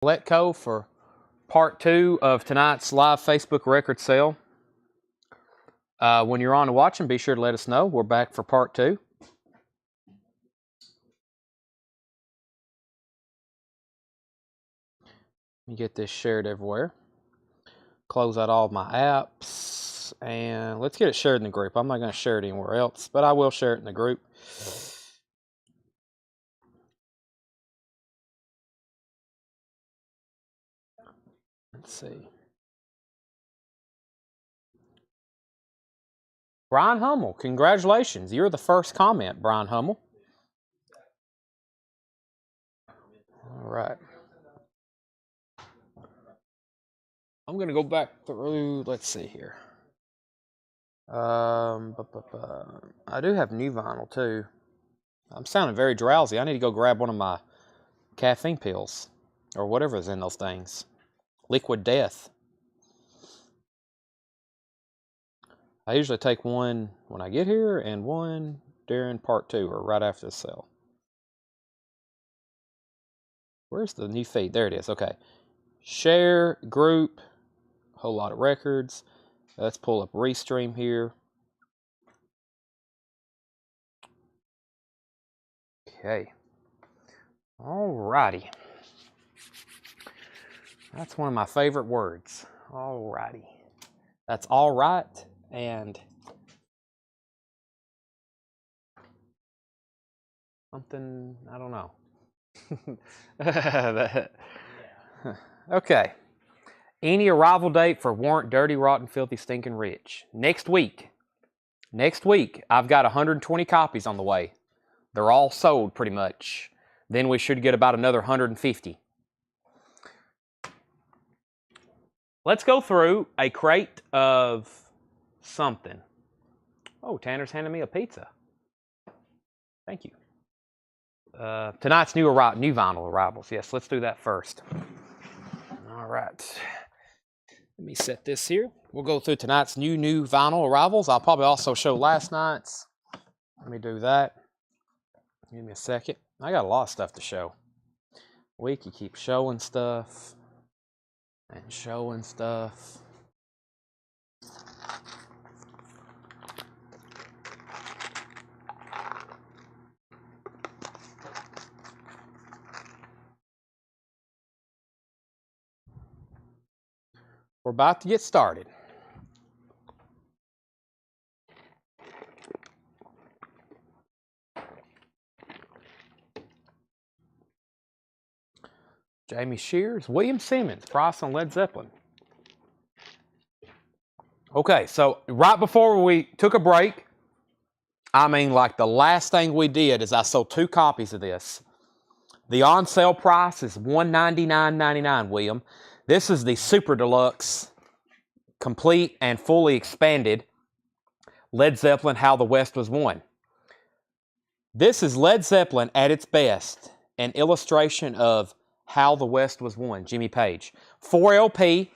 Letco for part 2 of tonight's live Facebook record sale. When you're on to watching, be sure to let us know. We're back for part 2. Let me get this shared everywhere. Close out all of my apps, and let's get it shared in the group. I'm not going to share it anywhere else, but I will share it in the group. Let's see. Brian Hummel, congratulations. You're the first comment, Brian Hummel. All right. I'm going to go back through, let's see here. I do have new vinyl too. I'm sounding very drowsy. I need to go grab one of my caffeine pills or whatever is in those things. Liquid death. I usually take one when I get here and one during part 2 or right after the sale. Where's the new feed? There it is. Okay. Share, group, whole lot of records. Let's pull up Restream here. Okay. Alrighty. That's one of my favorite words. Alrighty. That's all right and something, I don't know. Okay. Any arrival date for Warrant Dirty, Rotten, Filthy, Stinking Rich? Next week. Next week, I've got 120 copies on the way. They're all sold pretty much. Then we should get about another 150. Let's go through a crate of something. Oh, Tanner's handing me a pizza. Thank you. Tonight's new vinyl arrivals. Yes, let's do that first. All right. Let me set this here. We'll go through tonight's new vinyl arrivals. I'll probably also show last night's. Let me do that. Give me a second. I got a lot of stuff to show. We can keep showing stuff and showing stuff. We're about to get started. Jamie Shears, William Simmons, Price on Led Zeppelin. Okay, so right before we took a break, I mean like the last thing we did is I sold 2 copies of this. The on sale price is $199.99, William. This is the Super Deluxe, complete and fully expanded Led Zeppelin, How the West Was Won. This is Led Zeppelin at its best, an illustration of How the West Was Won, Jimmy Page. 4 LP.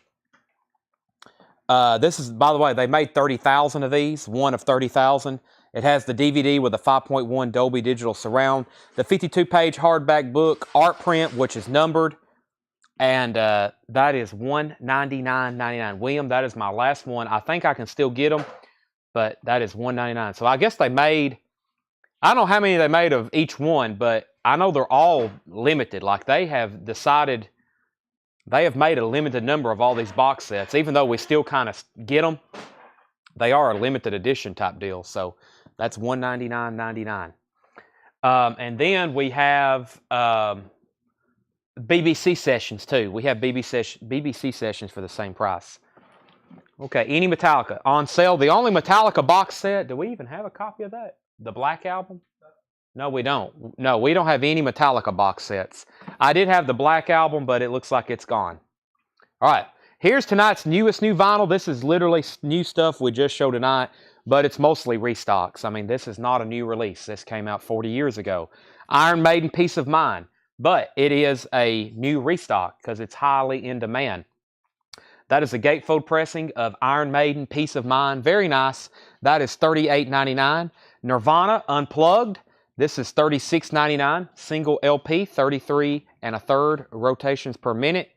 This is, by the way, they made 30,000 of these, one of 30,000. It has the DVD with a 5.1 Dolby Digital Surround, the 52-page hardback book, art print, which is numbered, and that is $199.99. William, that is my last one. I think I can still get them, but that is $199. So I guess they made, I don't know how many they made of each one, but I know they're all limited. Like they have decided, they have made a limited number of all these box sets, even though we still kind of get them. They are a limited edition type deal, so that's $199.99. And then we have BBC sessions too. We have BBC sessions for the same price. Okay, any Metallica on sale. The only Metallica box set. Do we even have a copy of that? The Black Album? No, we don't. No, we don't have any Metallica box sets. I did have the Black Album, but it looks like it's gone. All right, here's tonight's newest new vinyl. This is literally new stuff we just showed tonight, but it's mostly restocks. I mean, this is not a new release. This came out 40 years ago. Iron Maiden, Peace of Mind, but it is a new restock because it's highly in demand. That is a gatefold pressing of Iron Maiden, Peace of Mind. Very nice. That is $38.99. Nirvana, Unplugged. This is $36.99, single LP, 33 1/3 rotations per minute.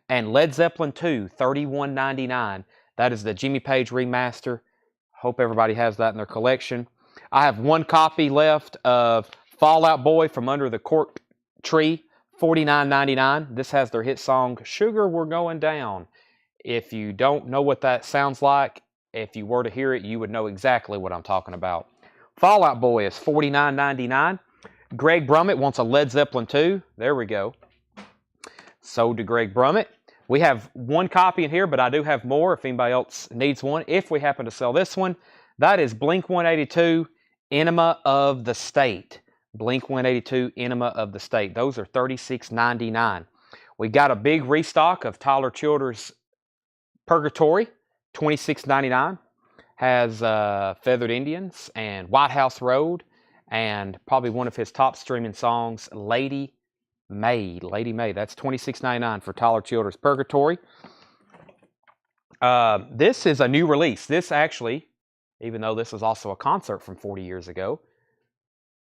And Led Zeppelin 2, $31.99. That is the Jimmy Page remaster. Hope everybody has that in their collection. I have one copy left of Fall Out Boy from Under the Cork Tree, $49.99. This has their hit song, Sugar We're Going Down. If you don't know what that sounds like, if you were to hear it, you would know exactly what I'm talking about. Fall Out Boy is $49.99. Greg Brummett wants a Led Zeppelin 2. There we go. Sold to Greg Brummett. We have one copy in here, but I do have more if anybody else needs one. If we happen to sell this one, that is Blink-182, Enema of the State. Blink-182, Enema of the State. Those are $36.99. We got a big restock of Tyler Childers' Purgatory, $26.99. Has Feathered Indians and White House Road, and probably one of his top streaming songs, Lady May. Lady May. That's $26.99 for Tyler Childers' Purgatory. This is a new release. This actually, even though this was also a concert from 40 years ago,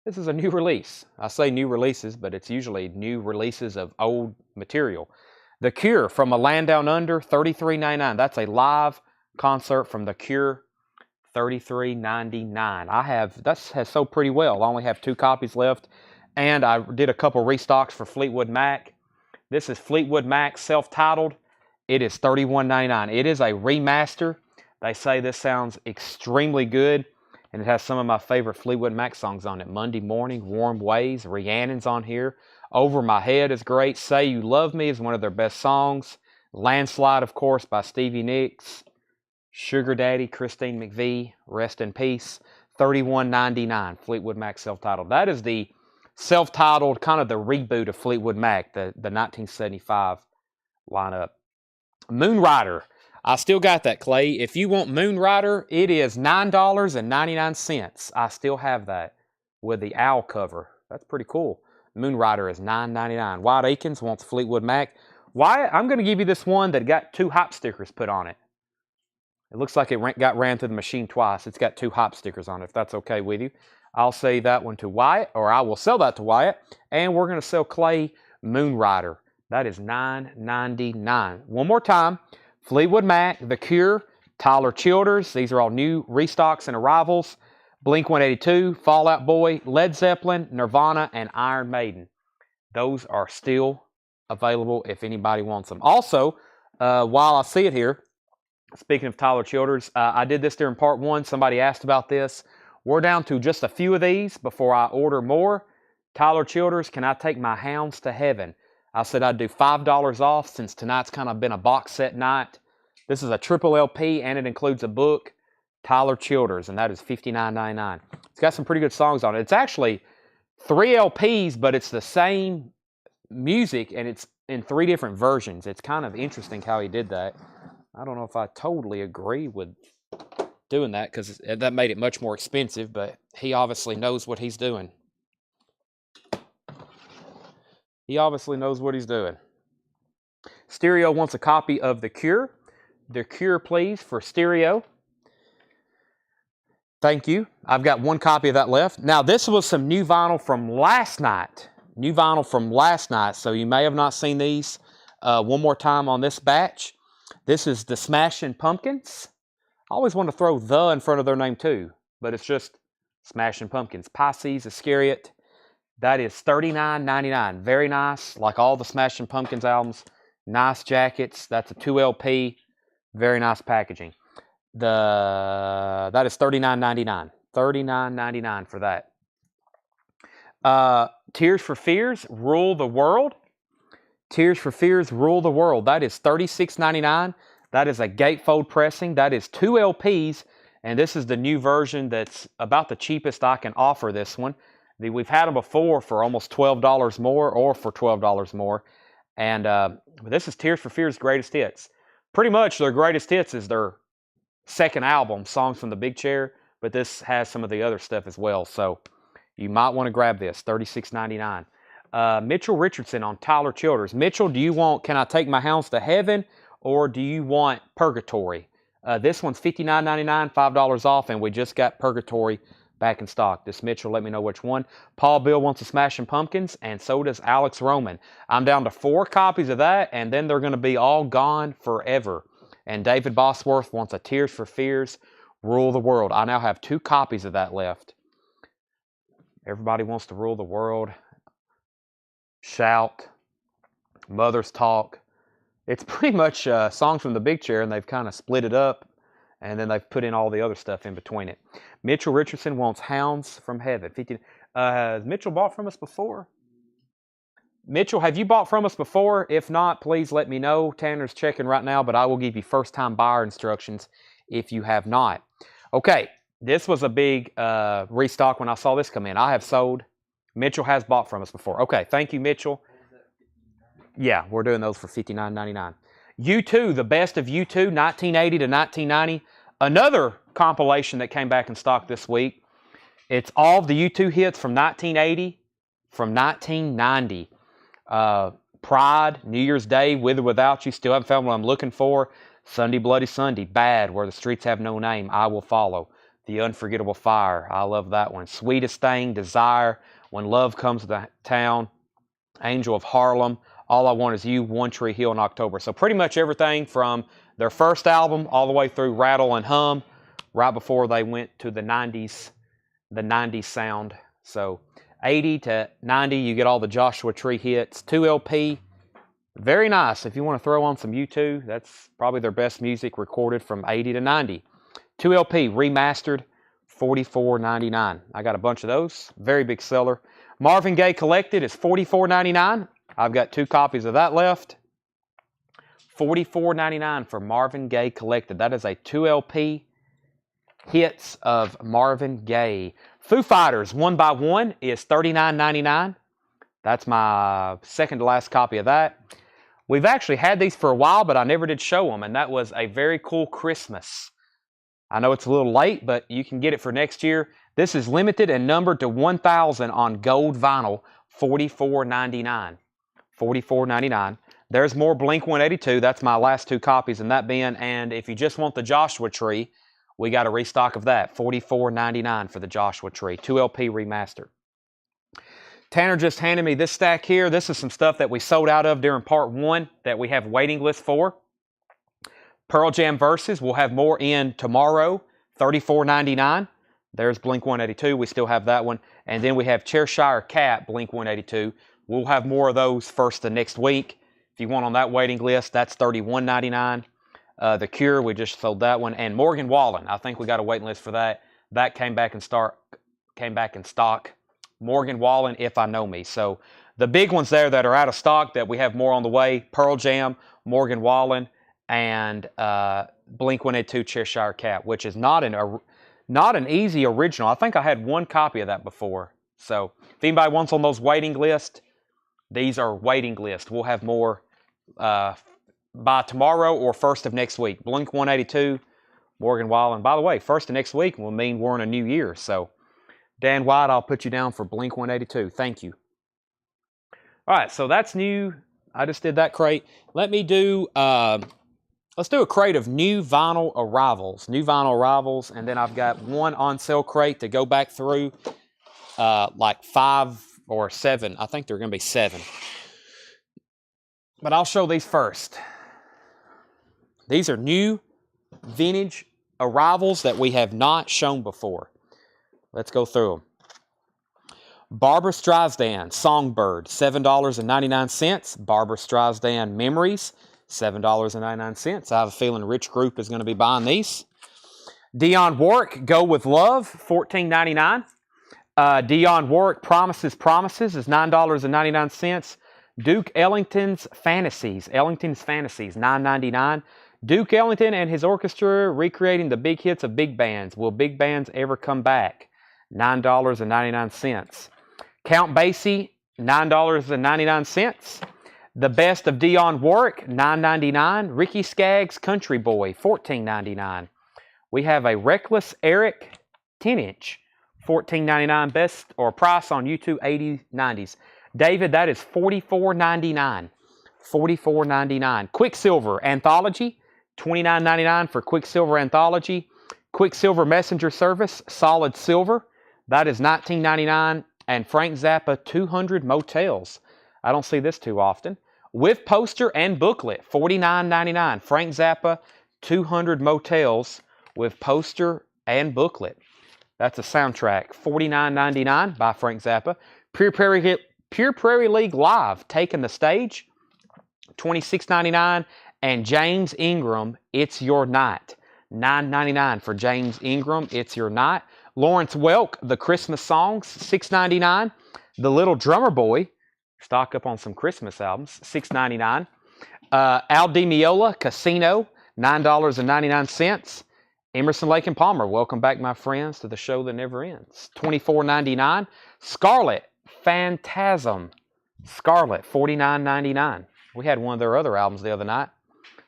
this is a new release. I say new releases, but it's usually new releases of old material. The Cure from A Land Down Under, $33.99. That's a live concert from The Cure, $33.99. That has sold pretty well. I only have 2 copies left, and I did a couple restocks for Fleetwood Mac. This is Fleetwood Mac, self-titled. It is $31.99. It is a remaster. They say this sounds extremely good, and it has some of my favorite Fleetwood Mac songs on it. Monday Morning, Warm Ways, Rhiannon's on here. Over My Head is great. Say You Love Me is one of their best songs. Landslide, of course, by Stevie Nicks. Sugar Daddy, Christine McVie, rest in peace. $31.99, Fleetwood Mac self-titled. That is the self-titled, kind of the reboot of Fleetwood Mac, the 1975 lineup. Moonrider. I still got that, Clay. If you want Moonrider, it is $9.99. I still have that with the owl cover. That's pretty cool. Moonrider is $9.99. Wyatt Akins wants Fleetwood Mac. Wyatt, I'm going to give you this one that got 2 hop stickers put on it. It looks like it got ran through the machine twice. It's got 2 hop stickers on it, if that's okay with you. I'll say that one to Wyatt, or I will sell that to Wyatt. And we're going to sell Clay Moonrider. That is $9.99. One more time. Fleetwood Mac, The Cure, Tyler Childers. These are all new restocks and arrivals. Blink-182, Fall Out Boy, Led Zeppelin, Nirvana, and Iron Maiden. Those are still available if anybody wants them. Also, while I see it here, speaking of Tyler Childers, I did this during part 1. Somebody asked about this. We're down to just a few of these before I order more. Tyler Childers, Can I Take My Hounds to Heaven? I said I'd do $5 off since tonight's kind of been a box set night. This is a triple LP and it includes a book. Tyler Childers, and that is $59.99. It's got some pretty good songs on it. It's actually 3 LPs, but it's the same music and it's in 3 different versions. It's kind of interesting how he did that. I don't know if I totally agree with doing that because that made it much more expensive, but he obviously knows what he's doing. He obviously knows what he's doing. Stereo wants a copy of The Cure. The Cure, please, for Stereo. Thank you. I've got 1 copy of that left. Now, this was some new vinyl from last night. New vinyl from last night, so you may have not seen these. One more time on this batch. This is the Smashing Pumpkins. I always want to throw the in front of their name too, but it's just Smashing Pumpkins. Pisces, Iscariot. That is $39.99. Very nice, like all the Smashing Pumpkins albums. Nice jackets. That's a 2 LP. Very nice packaging. That is $39.99. $39.99 for that. Tears for Fears, Rule the World. Tears for Fears, Rule the World. That is $36.99. That is a gatefold pressing. That is 2 LPs, and this is the new version that's about the cheapest I can offer this one. We've had them before for almost $12 more or for $12 more. And this is Tears for Fears' greatest hits. Pretty much their greatest hits is their second album, Songs from the Big Chair, but this has some of the other stuff as well. So you might want to grab this, $36.99. Mitchell Richardson on Tyler Childers. Mitchell, do you want Can I Take My Hounds to Heaven or do you want Purgatory? This one's $59.99, $5 off, and we just got Purgatory back in stock. This Mitchell, let me know which one. Paul Bill wants a Smashing Pumpkins, and so does Alex Roman. I'm down to 4 copies of that, and then they're going to be all gone forever. And David Bosworth wants a Tears for Fears, Rule the World. I now have 2 copies of that left. Everybody wants to rule the world. Shout. Mother's Talk. It's pretty much songs from the big chair, and they've kind of split it up, and then they've put in all the other stuff in between it. Mitchell Richardson wants Hounds from Heaven. 15. Has Mitchell bought from us before? Mitchell, have you bought from us before? If not, please let me know. Tanner's checking right now, but I will give you first-time buyer instructions if you have not. Okay, this was a big restock when I saw this come in. I have sold. Mitchell has bought from us before. Okay, thank you, Mitchell. Yeah, we're doing those for $59.99. U2, the best of U2, 1980 to 1990. Another compilation that came back in stock this week. It's all of the U2 hits from 1980, from 1990. Pride, New Year's Day, With or Without You, Still Haven't Found What I'm Looking For, Sunday Bloody Sunday, Bad, Where the Streets Have No Name, I Will Follow, The Unforgettable Fire, I love that one, Sweetest Thing, Desire, When Love Comes to Town, Angel of Harlem, All I Want Is You, One Tree Hill in October. So pretty much everything from their first album all the way through Rattle and Hum, right before they went to the 90s sound. So 80 to 90, you get all the Joshua Tree hits. 2 LP, very nice. If you want to throw on some U2, that's probably their best music recorded from 80 to 90. 2 LP, remastered, $44.99. I got a bunch of those. Very big seller. Marvin Gaye Collected is $44.99. I've got 2 copies of that left. $44.99 for Marvin Gaye Collected. That is a 2 LP hits of Marvin Gaye. Foo Fighters, One by One, is $39.99. That's my second to last copy of that. We've actually had these for a while, but I never did show them, and that was A Very Cool Christmas. I know it's a little late, but you can get it for next year. This is limited and numbered to 1,000 on gold vinyl, $44.99. $44.99. There's more Blink-182. That's my last 2 copies in that bin, and if you just want the Joshua Tree, we got a restock of that, $44.99 for the Joshua Tree, 2 LP remastered. Tanner just handed me this stack here. This is some stuff that we sold out of during part 1 that we have waiting lists for. Pearl Jam Versus, we'll have more in tomorrow, $34.99. There's Blink-182, we still have that one. And then we have Cheshire Cat, Blink-182. We'll have more of those first of next week. If you want on that waiting list, that's $31.99. The Cure, we just sold that one. And Morgan Wallen, I think we got a waiting list for that. That came back in stock. Morgan Wallen, If I Know Me. So the big ones there that are out of stock that we have more on the way, Pearl Jam, Morgan Wallen, and Blink-182 Cheshire Cat, which is not an easy original. I think I had 1 copy of that before. So if anybody wants on those waiting lists, these are waiting lists. We'll have more by tomorrow or first of next week. Blink-182, Morgan Wallen. By the way, first of next week will mean we're in a new year. So Dan White, I'll put you down for Blink-182. Thank you. All right, so that's new. I just did that crate. Let me do, let's do a crate of new vinyl arrivals. New vinyl arrivals, and then I've got 1 on sale crate to go back through, like 5 or 7. I think they're going to be 7. But I'll show these first. These are new vintage arrivals that we have not shown before. Let's go through them. Barbra Streisand, Songbird, $7.99. Barbra Streisand Memories, $7.99. I have a feeling Rich Group is going to be buying these. Dionne Warwick, Go With Love, $14.99. Dionne Warwick, Promises, Promises is $9.99. Duke Ellington's Fantasies, $9.99. Duke Ellington and his orchestra recreating the big hits of big bands. Will big bands ever come back? $9.99. Count Basie, $9.99. The Best of Dionne Warwick, $9.99. Ricky Skaggs, Country Boy, $14.99. We have a Reckless Eric 10-inch, $14.99. Best or price on YouTube, 80s, 90s. David, that is $44.99. $44.99. Quicksilver Anthology, $29.99 for Quicksilver Anthology. Quicksilver Messenger Service, Solid Silver, That is $19.99. And Frank Zappa, 200 Motels. I don't see this too often. With poster and booklet, $49.99. Frank Zappa, 200 Motels with poster and booklet. That's a soundtrack. $49.99 by Frank Zappa. Pure Prairie League Live, Taking the Stage, $26.99. And James Ingram, It's Your Night. $9.99 for James Ingram, It's Your Night. Lawrence Welk, The Christmas Songs, $6.99. The Little Drummer Boy, stock up on some Christmas albums, $6.99. Al Di Meola, Casino, $9.99. Emerson, Lake and Palmer, welcome back, my friends, to the show that never ends, $24.99. Scarlet, Phantasm, Scarlet, $49.99. We had one of their other albums the other night.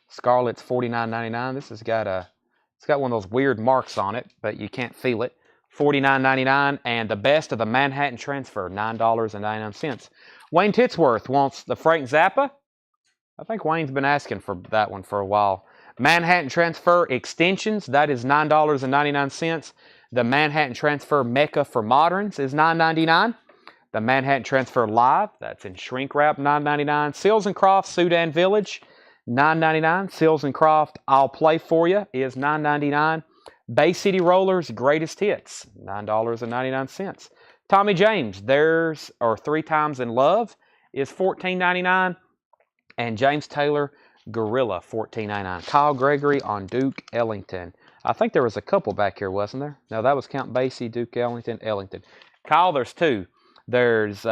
Scarlet's $49.99. This has got it's got one of those weird marks on it, but you can't feel it. $49.99. And The Best of the Manhattan Transfer, $9.99. Wayne Titsworth wants the Frank Zappa. I think Wayne's been asking for that one for a while. Manhattan Transfer Extensions, that is $9.99. The Manhattan Transfer Mecca for Moderns is $9.99. The Manhattan Transfer Live, that's in shrink wrap, $9.99. Seals and Croft Sudan Village, $9.99. Seals and Croft I'll Play For You is $9.99. Bay City Rollers Greatest Hits, $9.99. Tommy James, There's or Three Times in Love is $14.99. And James Taylor, Gorilla, $14.99. Kyle Gregory on Duke Ellington. I think there was a couple back here, wasn't there? No, that was Count Basie, Duke Ellington, Ellington. Kyle, there's two. There's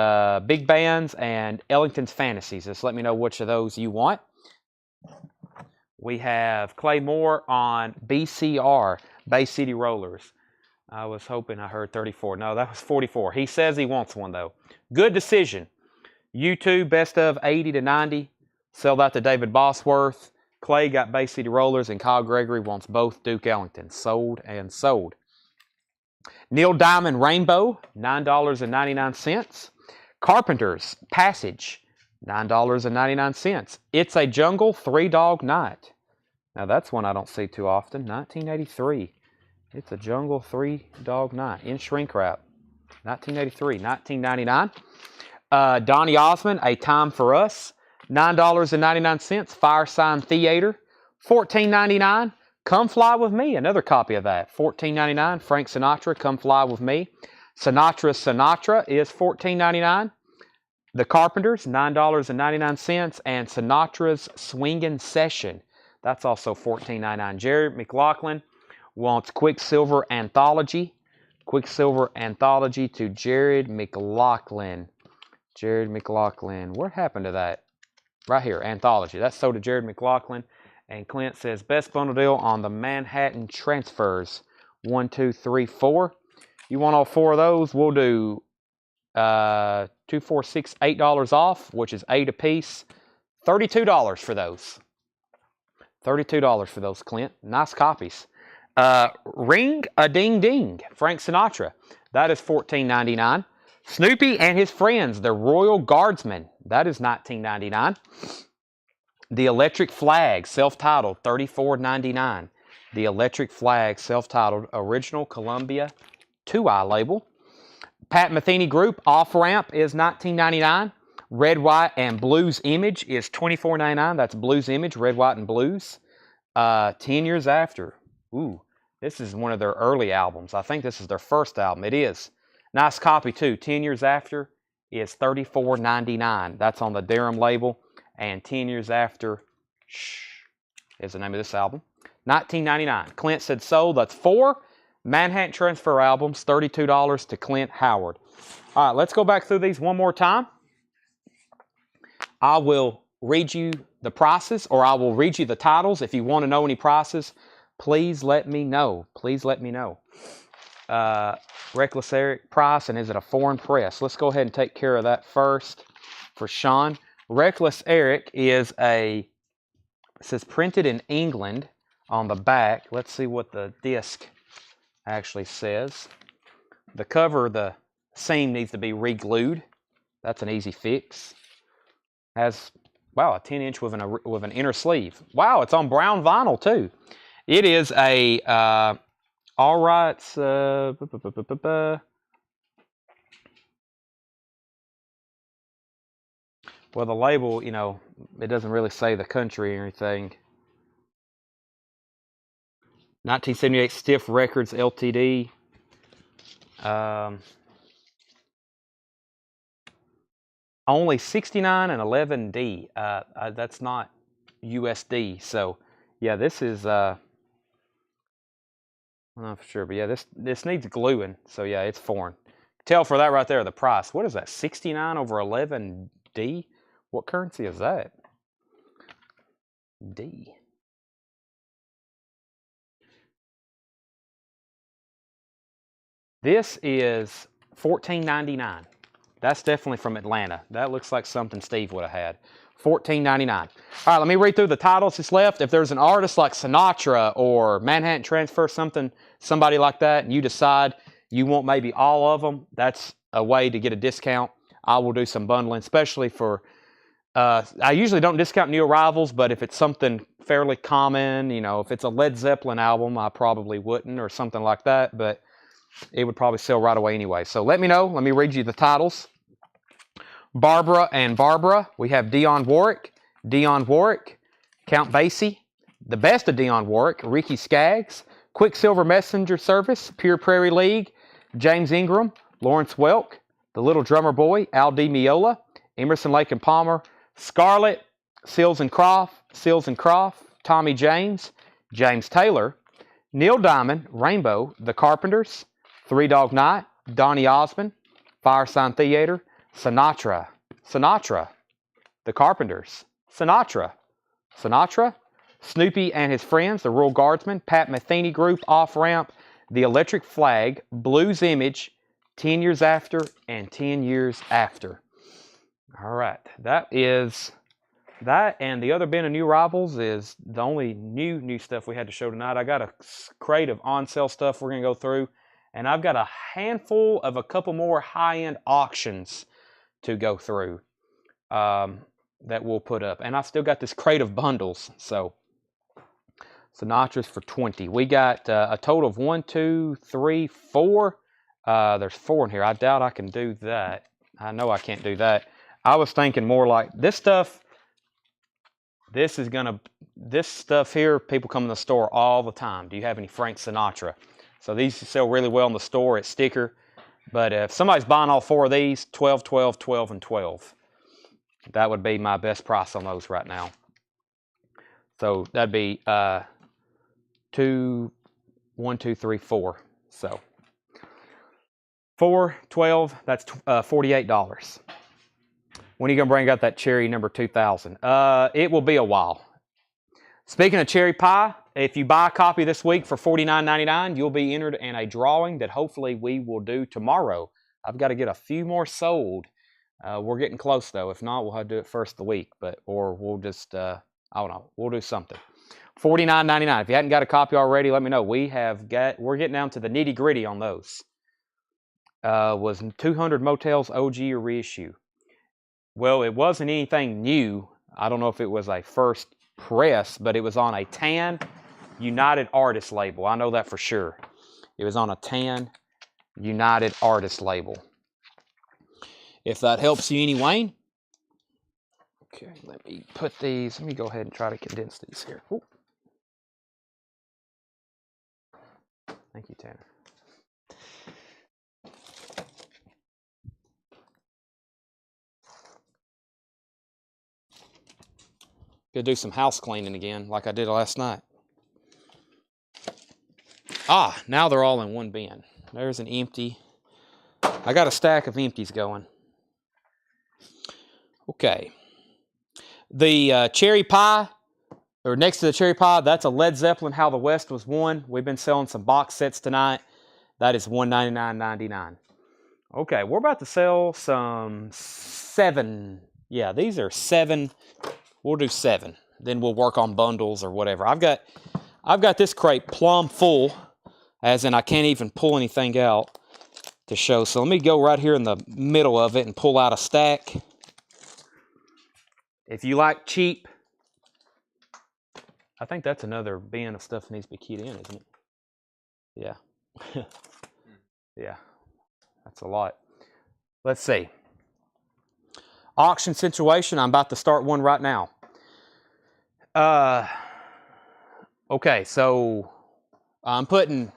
Big Bands and Ellington's Fantasies. Just let me know which of those you want. We have Clay Moore on BCR, Bay City Rollers. I was hoping I heard 34. No, that was 44. He says he wants one, though. Good decision. YouTube, best of 80 to 90. Sell that to David Bosworth. Clay got Bay City Rollers, and Kyle Gregory wants both Duke Ellington. Sold and sold. Neil Diamond Rainbow, $9.99. Carpenters Passage, $9.99. It's a Jungle, Three Dog Night. Now that's one I don't see too often. 1983. It's a Jungle, Three Dog Night in shrink wrap. 1983. $19.99. Donny Osmond, A Time for Us, $9.99. Fire Sign Theater, $14.99. Come Fly With Me, another copy of that, $14.99. Frank Sinatra, Come Fly With Me. Sinatra is $14.99. The Carpenters, $9.99. And Sinatra's Swingin' Session, that's also $14.99. Jared McLaughlin wants Quicksilver Anthology. Quicksilver Anthology to Jared McLaughlin. Jared McLaughlin, what happened to that? Right here, Anthology. That's sold to Jared McLaughlin. And Clint says, best bundle deal on the Manhattan Transfers. 1, 2, 3, 4. You want all four of those? We'll do 2, 4, 6, $8 off, which is 8 a piece. $32 for those. $32 for those, Clint. Nice copies. Ring a Ding Ding, Frank Sinatra. That is $14.99. Snoopy and His Friends, the Royal Guardsmen. That is $19.99. The Electric Flag, self-titled, $34.99. The Electric Flag, self-titled, original Columbia 2i label. Pat Metheny Group, Off Ramp is $19.99. Red, White, and Blues Image is $24.99. That's Blues Image, Red, White, and Blues. 10 Years After. Ooh, this is one of their early albums. I think this is their first album. It is. Nice copy, too. 10 Years After is $34.99. That's on the Durham label. And 10 Years After is the name of this album. $19.99. Clint said sold. That's 4 Manhattan Transfer albums, $32 to Clint Howard. All right, let's go back through these one more time. I will read you the prices, or I will read you the titles. If you want to know any prices, please let me know. Please let me know. Reckless Eric price, and is it a foreign press? Let's go ahead and take care of that first for Sean. Reckless Eric is it says printed in England on the back. Let's see what the disc actually says. The cover, the seam needs to be re-glued. That's an easy fix. Has, wow, a 10-inch with an inner sleeve. Wow, it's on brown vinyl too. It is a All Rights Well, the label, you know, it doesn't really say the country or anything. 1978 Stiff Records Ltd. Only 69 and 11D. That's not USD. So, yeah, this is, I'm not for sure, but yeah, this needs gluing. So, yeah, it's foreign. Tell for that right there, the price. What is that, 69 over 11D? What currency is that? D. This is $14.99. That's definitely from Atlanta. That looks like something Steve would have had. $14.99. All right, let me read through the titles that's left. If there's an artist like Sinatra or Manhattan Transfer, somebody like that, and you decide you want maybe all of them, that's a way to get a discount. I will do some bundling, especially for, I usually don't discount new arrivals, but if it's something fairly common, you know, if it's a Led Zeppelin album, I probably wouldn't, or something like that, but it would probably sell right away anyway. So let me know. Let me read you the titles. Barbara and Barbara. We have Dionne Warwick, Count Basie, The Best of Dionne Warwick, Ricky Skaggs, Quicksilver Messenger Service, Pure Prairie League, James Ingram, Lawrence Welk, The Little Drummer Boy, Al Di Meola, Emerson, Lake and Palmer, Scarlett, Seals and Croft, Tommy James, James Taylor, Neil Diamond, Rainbow, The Carpenters, Three Dog Night, Donny Osmond, Firesign Theater, Sinatra, The Carpenters, Sinatra, Snoopy and His Friends, The Rural Guardsmen, Pat Metheny Group, Off Ramp, The Electric Flag, Blues Image, 10 Years After, and 10 Years After. All right, that is that, and the other bin of new arrivals is the only new stuff we had to show tonight. I got a crate of on-sale stuff we're going to go through, and I've got a handful of a couple more high-end auctions to go through that we'll put up. And I've still got this crate of bundles, so Sinatra's for 20. We got a total of 1, 2, 3, 4. There's 4 in here. I doubt I can do that. I know I can't do that. I was thinking more like this stuff. This stuff here, people come in the store all the time. Do you have any Frank Sinatra? So these sell really well in the store. It's sticker. But if somebody's buying all 4 of these, 12, 12, 12, and 12. That would be my best price on those right now. So that'd be 1, 2, 3, 4. So 4, 12, that's $48. When are you going to bring out that cherry number 2000? It will be a while. Speaking of cherry pie, if you buy a copy this week for $49.99, you'll be entered in a drawing that hopefully we will do tomorrow. I've got to get a few more sold. We're getting close though. If not, we'll have to do it first of the week, or we'll just I don't know. We'll do something. $49.99. If you hadn't got a copy already, let me know. We're getting down to the nitty gritty on those. Was 200 Motels OG or reissue? Well, it wasn't anything new. I don't know if it was a first press, but it was on a tan United Artists label. I know that for sure. It was on a tan United Artists label. If that helps you any, Wayne. Okay, let me go ahead and try to condense these here. Ooh. Thank you, Tanner. Gonna do some house cleaning again, like I did last night. Now they're all in one bin. There's an empty. I got a stack of empties going. Okay. The cherry pie, or next to the cherry pie, that's a Led Zeppelin, How the West Was Won. We've been selling some box sets tonight. That is $199.99. Okay, we're about to sell some 7. Yeah, these are 7. We'll do 7. Then we'll work on bundles or whatever. I've got this crate plumb full, as in I can't even pull anything out to show. So let me go right here in the middle of it and pull out a stack. If you like cheap, I think that's another bin of stuff that needs to be keyed in, isn't it? Yeah. Yeah. That's a lot. Let's see. auction situation. I'm about to start one right now. Okay, so I'm putting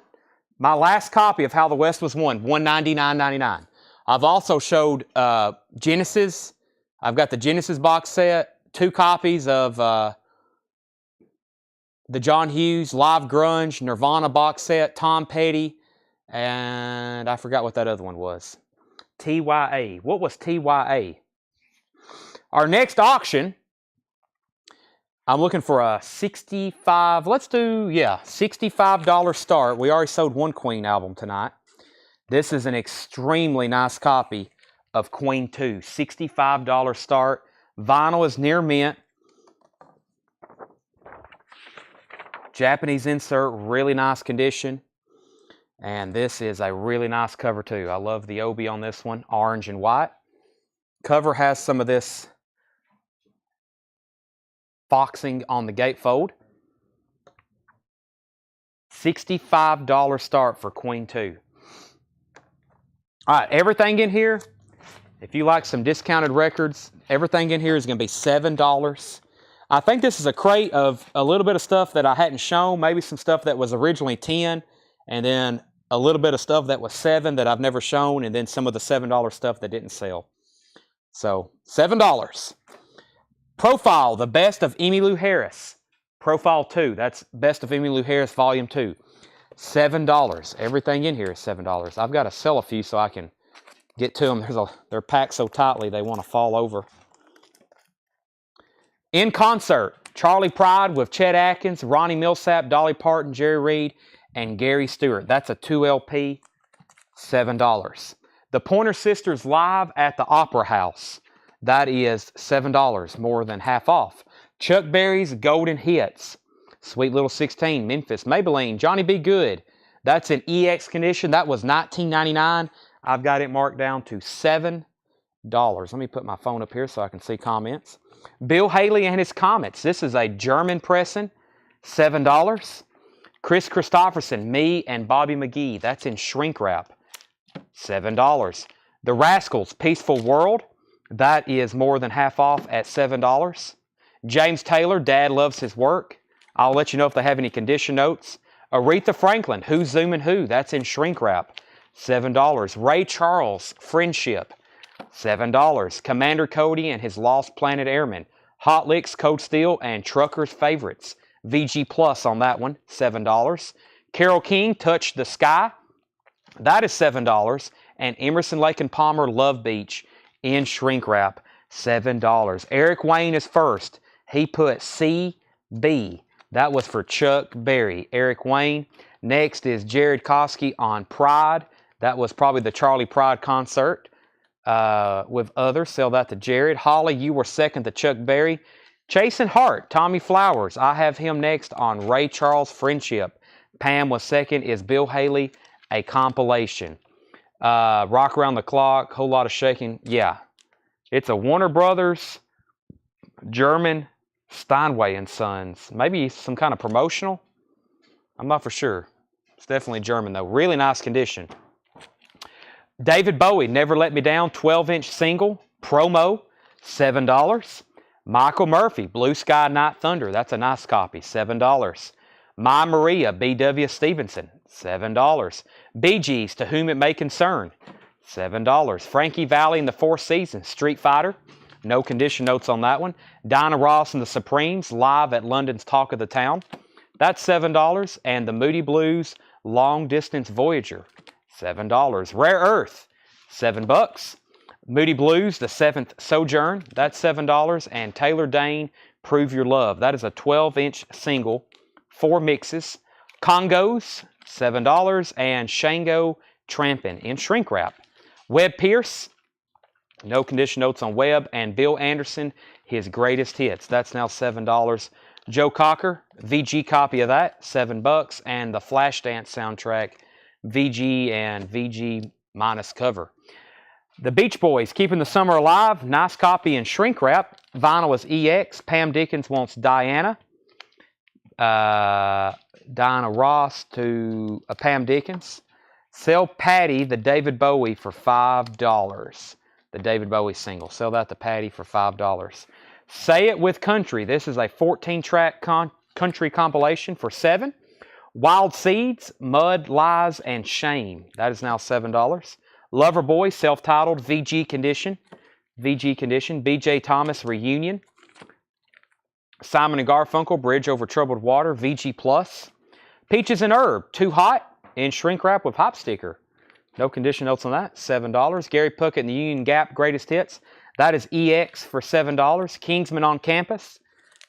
my last copy of How the West Was Won, $199.99. I've also showed Genesis. I've got the Genesis box set, 2 copies of the John Hughes Live Grunge Nirvana box set, Tom Petty, and I forgot what that other one was. TYA. What was TYA? Our next auction, I'm looking for a $65, let's do, yeah, $65 start. We already sold one Queen album tonight. This is an extremely nice copy of Queen 2, $65 start. Vinyl is near mint. Japanese insert, really nice condition. And this is a really nice cover too. I love the obi on this one, orange and white. Cover has some of this foxing on the gatefold. $65 start for Queen 2. All right, everything in here, if you like some discounted records, everything in here is going to be $7. I think this is a crate of a little bit of stuff that I hadn't shown, maybe some stuff that was originally 10, and then a little bit of stuff that was 7 that I've never shown, and then some of the $7 stuff that didn't sell. So, $7. Profile, the best of Emmylou Harris. Profile 2, that's best of Emmylou Harris Volume 2. $7. Everything in here is $7. I've got to sell a few so I can get to them. They're packed so tightly they want to fall over. In Concert, Charlie Pride with Chet Atkins, Ronnie Millsap, Dolly Parton, Jerry Reed, and Gary Stewart. That's a 2 LP, $7. The Pointer Sisters live at the Opera House. That is $7, more than half off. Chuck Berry's Golden Hits. Sweet Little 16, Memphis, Maybelline, Johnny B. Good. That's in EX condition. That was $19.99. I've got it marked down to $7. Let me put my phone up here so I can see comments. Bill Haley and his Comets. This is a German pressing, $7. Chris Christopherson, Me and Bobby McGee. That's in shrink wrap, $7. The Rascals, Peaceful World. That is more than half off at $7. James Taylor, Dad Loves His Work. I'll let you know if they have any condition notes. Aretha Franklin, Who's Zoomin' Who? That's in shrink wrap, $7. Ray Charles, Friendship, $7. Commander Cody and his Lost Planet Airmen. Hot Licks, Cold Steel, and Trucker's Favorites. VG Plus on that one, $7. Carole King, Touch the Sky. That is $7. And Emerson, Lake and Palmer, Love Beach in shrink wrap, $7. Eric Wayne is first. He put CB. That was for Chuck Berry. Eric Wayne. Next is Jared Kosky on Pride. That was probably the Charlie Pride concert with others. Sell that to Jared. Holly, you were second to Chuck Berry. Chasen Hart, Tommy Flowers. I have him next on Ray Charles Friendship. Pam was second. Is Bill Haley a compilation? Rock Around the Clock, Whole Lot of Shaking. Yeah. It's a Warner Brothers, German, Steinway and Sons. Maybe some kind of promotional. I'm not for sure. It's definitely German though. Really nice condition. David Bowie, Never Let Me Down, 12-inch single, promo, $7. Michael Murphy, Blue Sky Night Thunder. That's a nice copy, $7. My Maria, B.W. Stevenson, $7. Bee Gees, To Whom It May Concern, $7. Frankie Valli and the Four Seasons, Street Fighter. No condition notes on that one. Dinah Ross and the Supremes, live at London's Talk of the Town. That's $7. And the Moody Blues, Long Distance Voyager, $7. Rare Earth, $7. Moody Blues, The Seventh Sojourn, that's $7. And Taylor Dane, Prove Your Love. That is a 12-inch single, 4 mixes. Congos, $7. And Shango Trampin' in shrink wrap. Webb Pierce, no condition notes on Webb. And Bill Anderson, his greatest hits. That's now $7. Joe Cocker, VG copy of that, $7. And the Flashdance soundtrack, VG and VG minus cover. The Beach Boys, Keeping the Summer Alive, nice copy in shrink wrap. Vinyl is EX. Pam Dickens wants Diana. Diana Ross to Pam Dickens. Sell Patty the David Bowie for $5. the David Bowie single. Sell that to Patty for $5. Say It With Country. This is a 14-track country compilation for $7. Wild Seeds, Mud, Lies, and Shame. That is now $7. Loverboy, self-titled, VG Condition. BJ Thomas, Reunion. Simon and Garfunkel, Bridge Over Troubled Water, VG Plus. Peaches and Herb, Too Hot, in shrink wrap with hop sticker. No condition notes on that, $7. Gary Puckett and the Union Gap, Greatest Hits. That is EX for $7. Kingsman on Campus,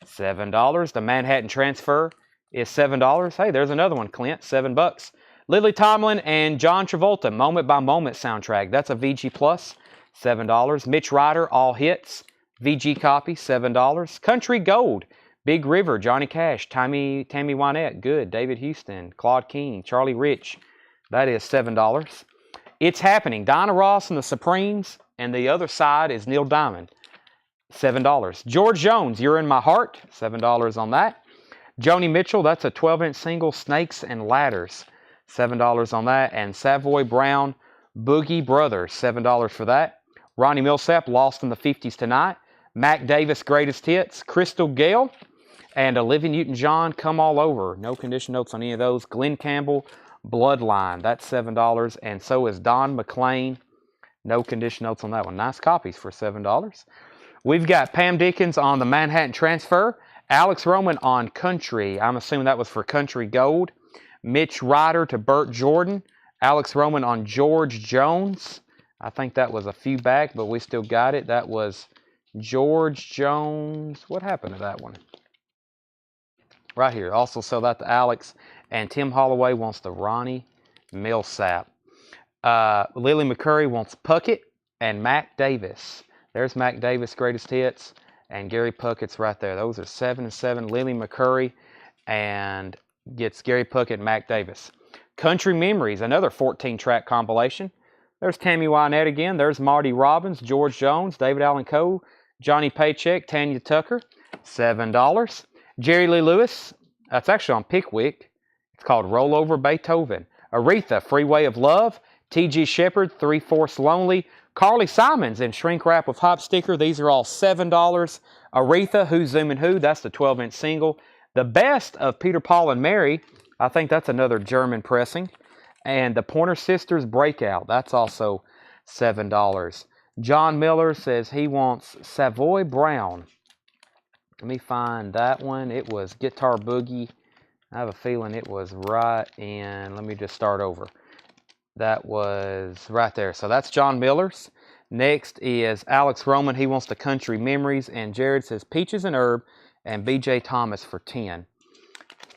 $7. The Manhattan Transfer is $7. Hey, there's another one, Clint, $7. Lily Tomlin and John Travolta, Moment by Moment soundtrack. That's a VG Plus, $7. Mitch Ryder, All Hits, VG copy, $7. Country Gold, Big River, Johnny Cash, Tammy Wynette, good. David Houston, Claude King, Charlie Rich, that is $7. It's Happening, Diana Ross and the Supremes, and the other side is Neil Diamond, $7. George Jones, You're in My Heart, $7 on that. Joni Mitchell, that's a 12-inch single, Snakes and Ladders, $7 on that. And Savoy Brown, Boogie Brothers, $7 for that. Ronnie Millsap, Lost in the 50s Tonight. Mac Davis, Greatest Hits. Crystal Gale and Olivia Newton-John, Come All Over. No condition notes on any of those. Glenn Campbell, Bloodline, that's $7. And so is Don McLean. No condition notes on that one. Nice copies for $7. We've got Pam Dickens on the Manhattan Transfer. Alex Roman on Country. I'm assuming that was for Country Gold. Mitch Ryder to Burt Jordan. Alex Roman on George Jones. I think that was a few back, but we still got it. That was George Jones. What happened to that one? Right here. Also sell that to Alex. And Tim Holloway wants the Ronnie Millsap. Lily McCurry wants Puckett and Mac Davis. There's Mac Davis, Greatest Hits. And Gary Puckett's right there. Those are 7 and 7. Lily McCurry and gets Gary Puckett and Mac Davis. Country Memories, another 14-track compilation. There's Tammy Wynette again. There's Marty Robbins, George Jones, David Allen Coe, Johnny Paycheck, Tanya Tucker, $7. Jerry Lee Lewis, that's actually on Pickwick. It's called Roll Over Beethoven. Aretha, Freeway of Love. T.G. Shepherd, 3/4 Lonely. Carly Simons in shrink wrap with hop sticker. These are all $7. Aretha, Who's Zooming Who? That's the 12-inch single. The Best of Peter, Paul, and Mary. I think that's another German pressing. And the Pointer Sisters Breakout. That's also $7. John Miller says he wants Savoy Brown. Let me find that one. It was Guitar Boogie. I have a feeling it was right in, let me just start over. That was right there. So that's John Miller's. Next is Alex Roman. He wants the Country Memories. And Jared says Peaches and Herb and B.J. Thomas for $10.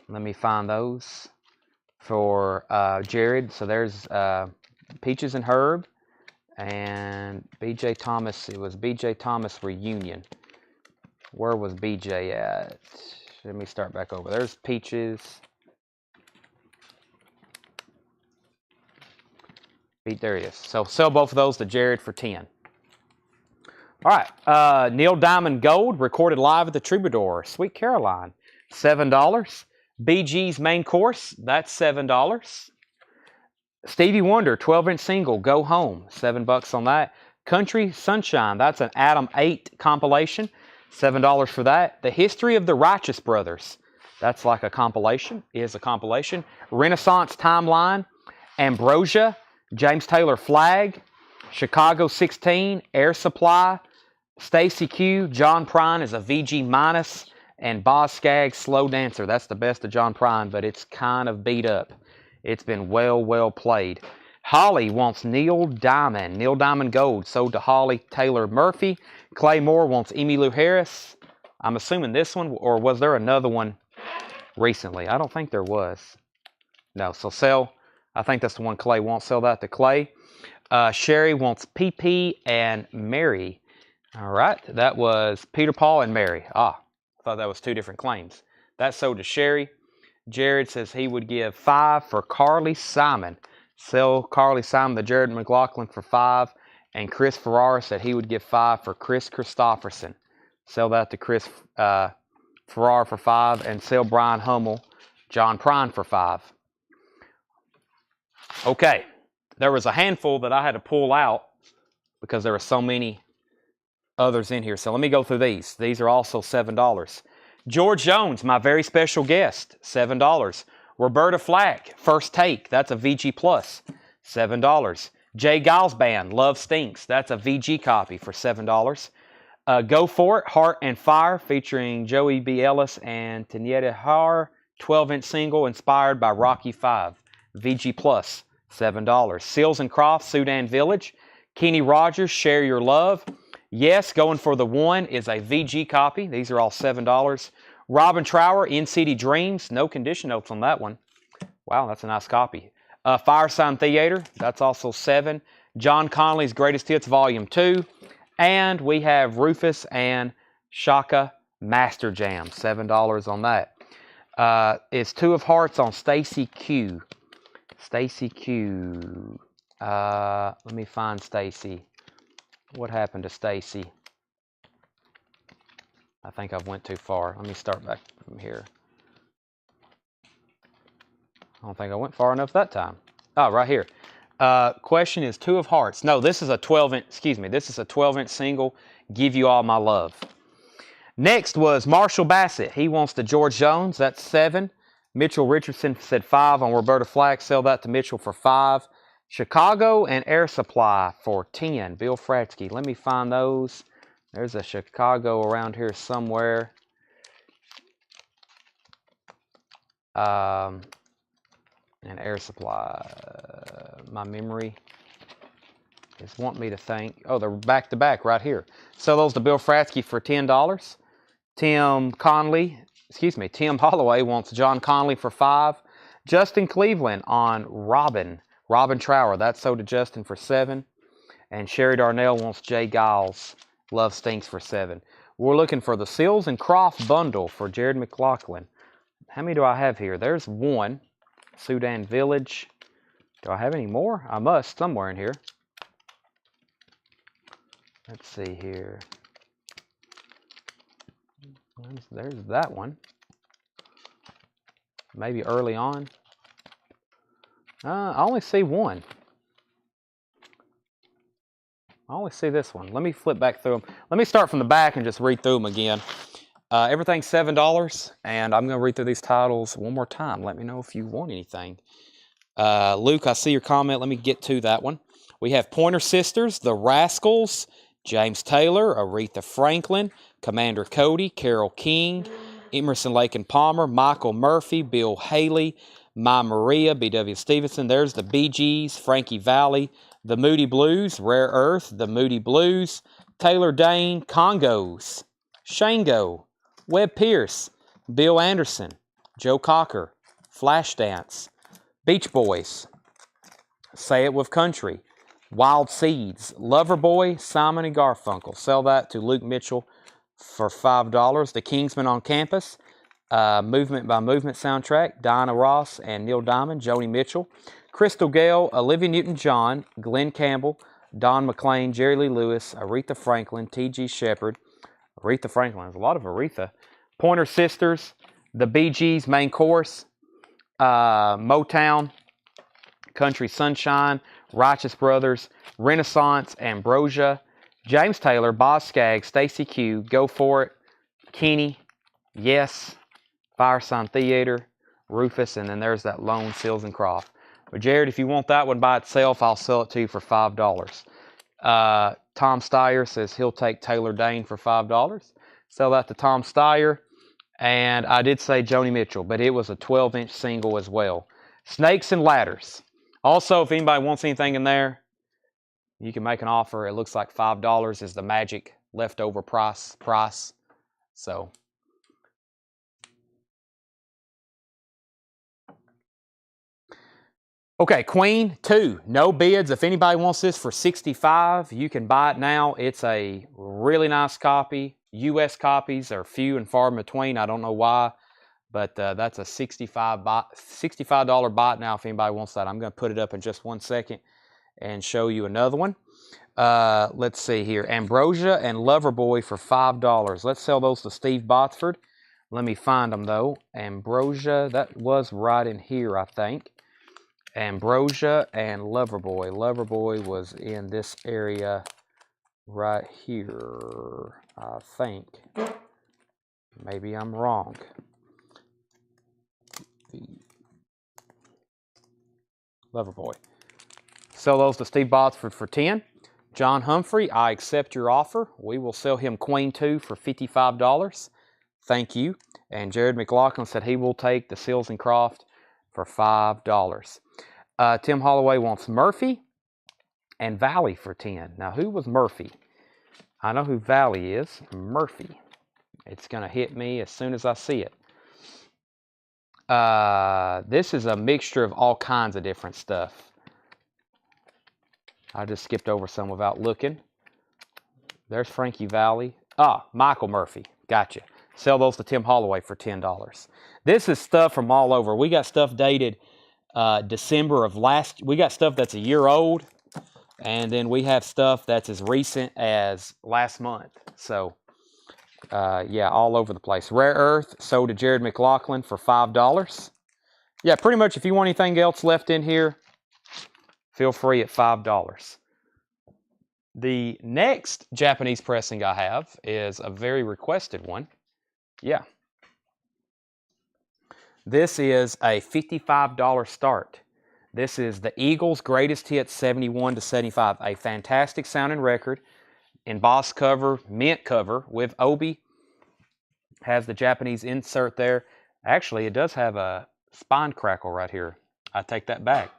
Let me find those for Jared. So there's Peaches and Herb and B.J. Thomas. It was B.J. Thomas Reunion. Where was B.J. at? Let me start back over. There's Peaches. There he is. So sell both of those to Jared for $10. All right. Neil Diamond Gold, recorded live at the Troubadour. Sweet Caroline, $7. Bee Gees Main Course, that's $7. Stevie Wonder, 12-inch single, Go Home, $7 on that. Country Sunshine, that's an Adam 8 compilation, $7 for that. The History of the Righteous Brothers, that's like a compilation, is a compilation. Renaissance Timeline, Ambrosia, James Taylor Flag, Chicago 16, Air Supply, Stacy Q, John Prine is a VG minus, and Boz Scaggs Slow Dancer. That's the best of John Prine, but it's kind of beat up. It's been well played. Holly wants Neil Diamond Gold, sold to Holly Taylor Murphy. Clay Moore wants Emmylou Harris. I'm assuming this one, or was there another one recently? I don't think there was. No, so sell. I think that's the one Clay wants. Sell that to Clay. Sherry wants PP and Mary. All right, that was Peter, Paul, and Mary. I thought that was two different claims. That's sold to Sherry. Jared says he would give $5 for Carly Simon. Sell Carly Simon to Jared McLaughlin for $5. And Chris Ferrara said he would give $5 for Chris Christopherson. Sell that to Chris Ferrara for $5. And sell Brian Hummel, John Prine for $5. Okay, there was a handful that I had to pull out because there are so many others in here. So let me go through these. These are also $7. George Jones, my very special guest, $7. Roberta Flack, First Take, that's a VG Plus, $7. Jay Giles Band, Love Stinks, that's a VG copy for $7. Go For It, Heart and Fire, featuring Joey B. Ellis and Tanyetta Har, 12-inch single inspired by Rocky V, VG Plus, $7. Seals and Crofts, Sudan Village, Kenny Rogers, Share Your Love. Yes, Going for the One is a VG copy. These are all $7. Robin Trower, In City Dreams, no condition notes on that one. Wow, that's a nice copy. Firesign Theater, that's also $7. John Conley's Greatest Hits Volume 2. And we have Rufus and Shaka Master Jam, $7 on that. It's Two of Hearts on Stacy Q. Stacy Q. Let me find Stacy. What happened to Stacy? I think I've went too far. Let me start back from here. I don't think I went far enough that time. Oh, right here. Question is Two of Hearts. No, this is a 12-inch, this is a 12-inch single, Give You All My Love. Next was Marshall Bassett. He wants the George Jones. That's $7. Mitchell Richardson said $5 on Roberta Flack. Sell that to Mitchell for $5. Chicago and Air Supply for $10. Bill Fratsky. Let me find those. There's a Chicago around here somewhere. And Air Supply. My memory is wanting me to think. Oh, they're back to back right here. Sell those to Bill Fratsky for $10. Tim Holloway wants John Conley for $5. Justin Cleveland on Robin Trower. That's sold to Justin for $7. And Sherry Darnell wants Jay Giles, Love Stinks for $7. We're looking for the Seals and Croft bundle for Jared McLaughlin. How many do I have here? There's one. Sudan Village. Do I have any more? I must, somewhere in here. Let's see here. There's that one. Maybe early on. I only see one. I only see this one. Let me flip back through them. Let me start from the back and just read through them again. Everything's $7, and I'm going to read through these titles one more time. Let me know if you want anything. Luke, I see your comment. Let me get to that one. We have Pointer Sisters, The Rascals, James Taylor, Aretha Franklin, Commander Cody, Carole King, Emerson, Lake and Palmer, Michael Murphy, Bill Haley, My Maria, B.W. Stevenson. There's the Bee Gees, Frankie Valli, The Moody Blues, Rare Earth, The Moody Blues, Taylor Dane, Congos, Shango, Webb Pierce, Bill Anderson, Joe Cocker, Flashdance, Beach Boys, Say It With Country, Wild Seeds, Loverboy, Simon and Garfunkel. Sell that to Luke Mitchell for $5. The Kingsmen on Campus, Movement by Movement soundtrack, Diana Ross and Neil Diamond, Joni Mitchell, Crystal Gale, Olivia Newton-John, Glenn Campbell, Don McLean, Jerry Lee Lewis, Aretha Franklin, T.G. Shepherd. Aretha Franklin, there's a lot of Aretha. Pointer Sisters, the Bee Gees main chorus, Motown, Country Sunshine, Righteous Brothers, Renaissance, Ambrosia, James Taylor, Boz Scaggs, Stacy Q, Go For It, Kenny, Yes, Firesign Theater, Rufus, and then there's that lone Seals and Croft. But Jared, if you want that one by itself, I'll sell it to you for $5. Tom Steyer says he'll take Taylor Dane for $5. Sell that to Tom Steyer. And I did say Joni Mitchell, but it was a 12-inch single as well. Snakes and Ladders. Also, if anybody wants anything in there, you can make an offer. It looks like $5 is the magic leftover price. So, okay, Queen 2, no bids. If anybody wants this for $65, you can buy it now. It's a really nice copy. U.S. copies are few and far in between. I don't know why, but that's a $65 bot now if anybody wants that. I'm going to put it up in just 1 second and show you another one. Let's see here. Ambrosia and Loverboy for $5. Let's sell those to Steve Botsford. Let me find them, though. Ambrosia, that was right in here, I think. Ambrosia and Loverboy. Loverboy was in this area right here, I think. Maybe I'm wrong. Loverboy. Sell those to Steve Botsford for 10. John Humphrey, I accept your offer. We will sell him Queen 2 for $55. Thank you. And Jared McLaughlin said he will take the Seals and Croft for $5. Tim Holloway wants Murphy and Valley for 10. Now, who was Murphy? I know who Valley is. Murphy. It's going to hit me as soon as I see it. This is a mixture of all kinds of different stuff. I just skipped over some without looking. There's Frankie Valli. Michael Murphy. Gotcha. Sell those to Tim Holloway for $10. This is stuff from all over. We got stuff dated December of last. We got stuff that's a year old, and then we have stuff that's as recent as last month. So, yeah, all over the place. Rare Earth sold to Jared McLaughlin for $5. Yeah, pretty much if you want anything else left in here, feel free at $5. The next Japanese pressing I have is a very requested one. Yeah. This is a $55 start. This is the Eagles' Greatest Hits 71 to 75. A fantastic sounding record. Embossed cover, mint cover with Obi. Has the Japanese insert there. Actually, it does have a spine crackle right here. I take that back.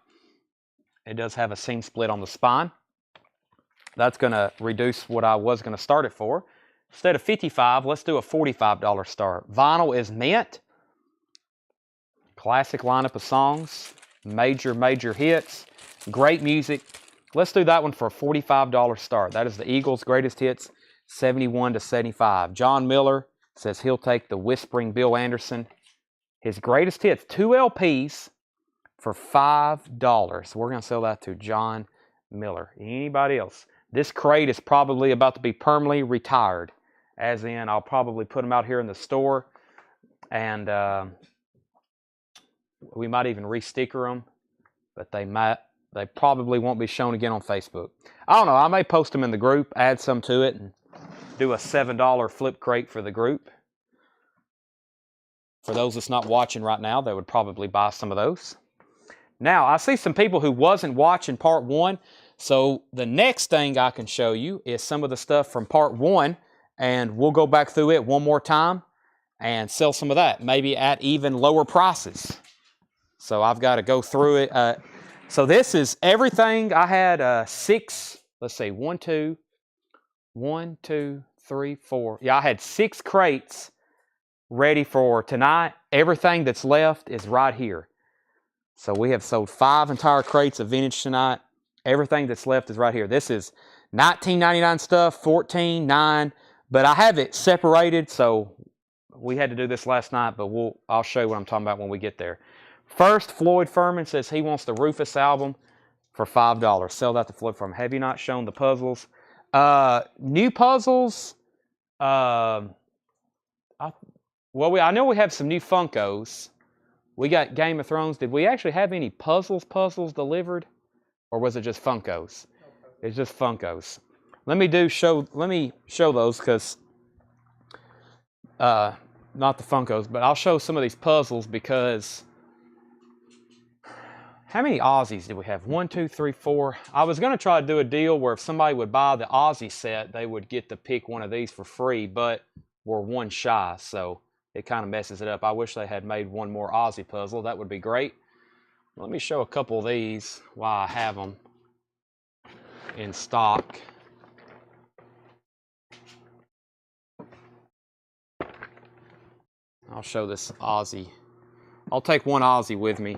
It does have a seam split on the spine. That's going to reduce what I was going to start it for. Instead of $55, let's do a $45 start. Vinyl is mint. Classic lineup of songs. Major hits. Great music. Let's do that one for a $45 start. That is the Eagles' Greatest Hits 71 to 75. John Miller says he'll take the Whispering Bill Anderson. His Greatest Hits, 2 LPs. For $5. We're going to sell that to John Miller. Anybody else? This crate is probably about to be permanently retired. As in, I'll probably put them out here in the store. And we might even re-sticker them. But they probably won't be shown again on Facebook. I don't know. I may post them in the group, add some to it, and do a $7 flip crate for the group. For those that's not watching right now, they would probably buy some of those. Now, I see some people who wasn't watching part 1, so the next thing I can show you is some of the stuff from part 1, and we'll go back through it one more time and sell some of that, maybe at even lower prices. So I've got to go through it. So this is everything. I had 6, let's see, 1, 2, 3, 4. Yeah, I had 6 crates ready for tonight. Everything that's left is right here. So we have sold 5 entire crates of vintage tonight. Everything that's left is right here. This is $19.99 stuff, $14, $9, but I have it separated, so we had to do this last night, but I'll show you what I'm talking about when we get there. First, Floyd Furman says he wants the Rufus album for $5. Sell that to Floyd Furman. Have you not shown the puzzles? New puzzles. I know we have some new Funkos. We got Game of Thrones. Did we actually have any puzzles delivered? Or was it just Funkos? It's just Funkos. Let me show those because not the Funkos, but I'll show some of these puzzles because how many Aussies did we have? 1, 2, 3, 4. I was going to try to do a deal where if somebody would buy the Aussie set, they would get to pick one of these for free, but we're one shy, so it kind of messes it up. I wish they had made one more Aussie puzzle. That would be great. Let me show a couple of these while I have them in stock. I'll show this Aussie. I'll take one Aussie with me.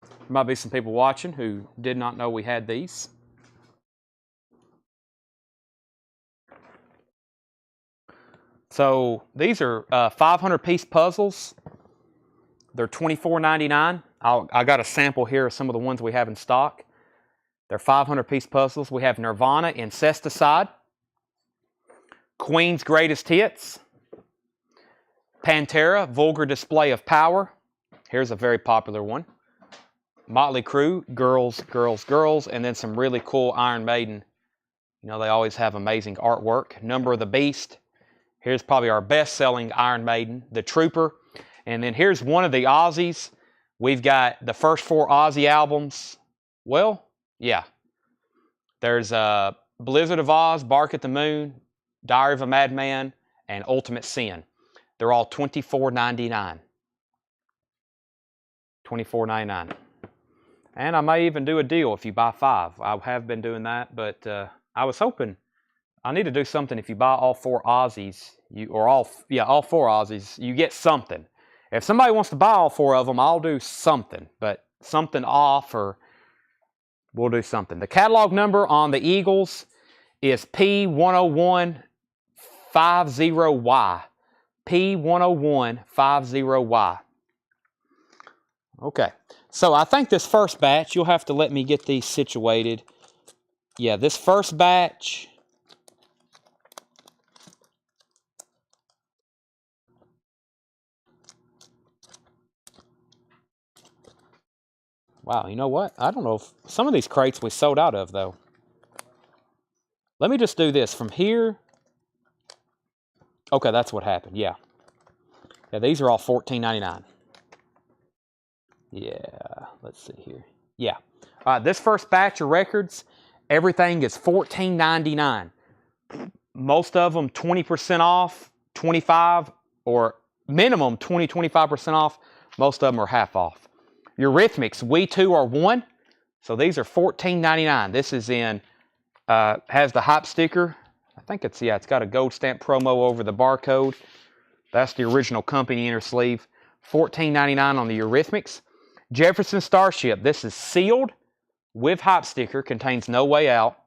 There might be some people watching who did not know we had these. So these are 500-piece puzzles. They're $24.99. I got a sample here of some of the ones we have in stock. They're 500-piece puzzles. We have Nirvana, Incesticide, Queen's Greatest Hits, Pantera, Vulgar Display of Power. Here's a very popular one. Motley Crue, Girls, Girls, Girls, and then some really cool Iron Maiden. You know, they always have amazing artwork. Number of the Beast. Here's probably our best-selling Iron Maiden, The Trooper. And then here's one of the Ozzies. We've got the first 4 Ozzy albums. Well, yeah. There's Blizzard of Oz, Bark at the Moon, Diary of a Madman, and Ultimate Sin. They're all $24.99. $24.99. And I may even do a deal if you buy 5. I have been doing that, but I was hoping I need to do something. If you buy all 4 Aussies, all 4 Aussies, you get something. If somebody wants to buy all 4 of them, I'll do something, but something off, or we'll do something. The catalog number on the Eagles is P10150Y. P10150Y. Okay, so I think this first batch, you'll have to let me get these situated. Yeah, this first batch. Wow, you know what? I don't know if some of these crates we sold out of, though. Let me just do this from here. Okay, that's what happened. Yeah. Yeah, these are all $14.99. Yeah, let's see here. Yeah. This first batch of records, everything is $14.99. Most of them 20% off, 25 or minimum 25% off. Most of them are half off. Eurythmics, We Too Are One. So these are $14.99. This is in, has the hype sticker. I think it's got a gold stamp promo over the barcode. That's the original company inner sleeve. $14.99 on the Eurythmics. Jefferson Starship. This is sealed with hype sticker. Contains No Way Out.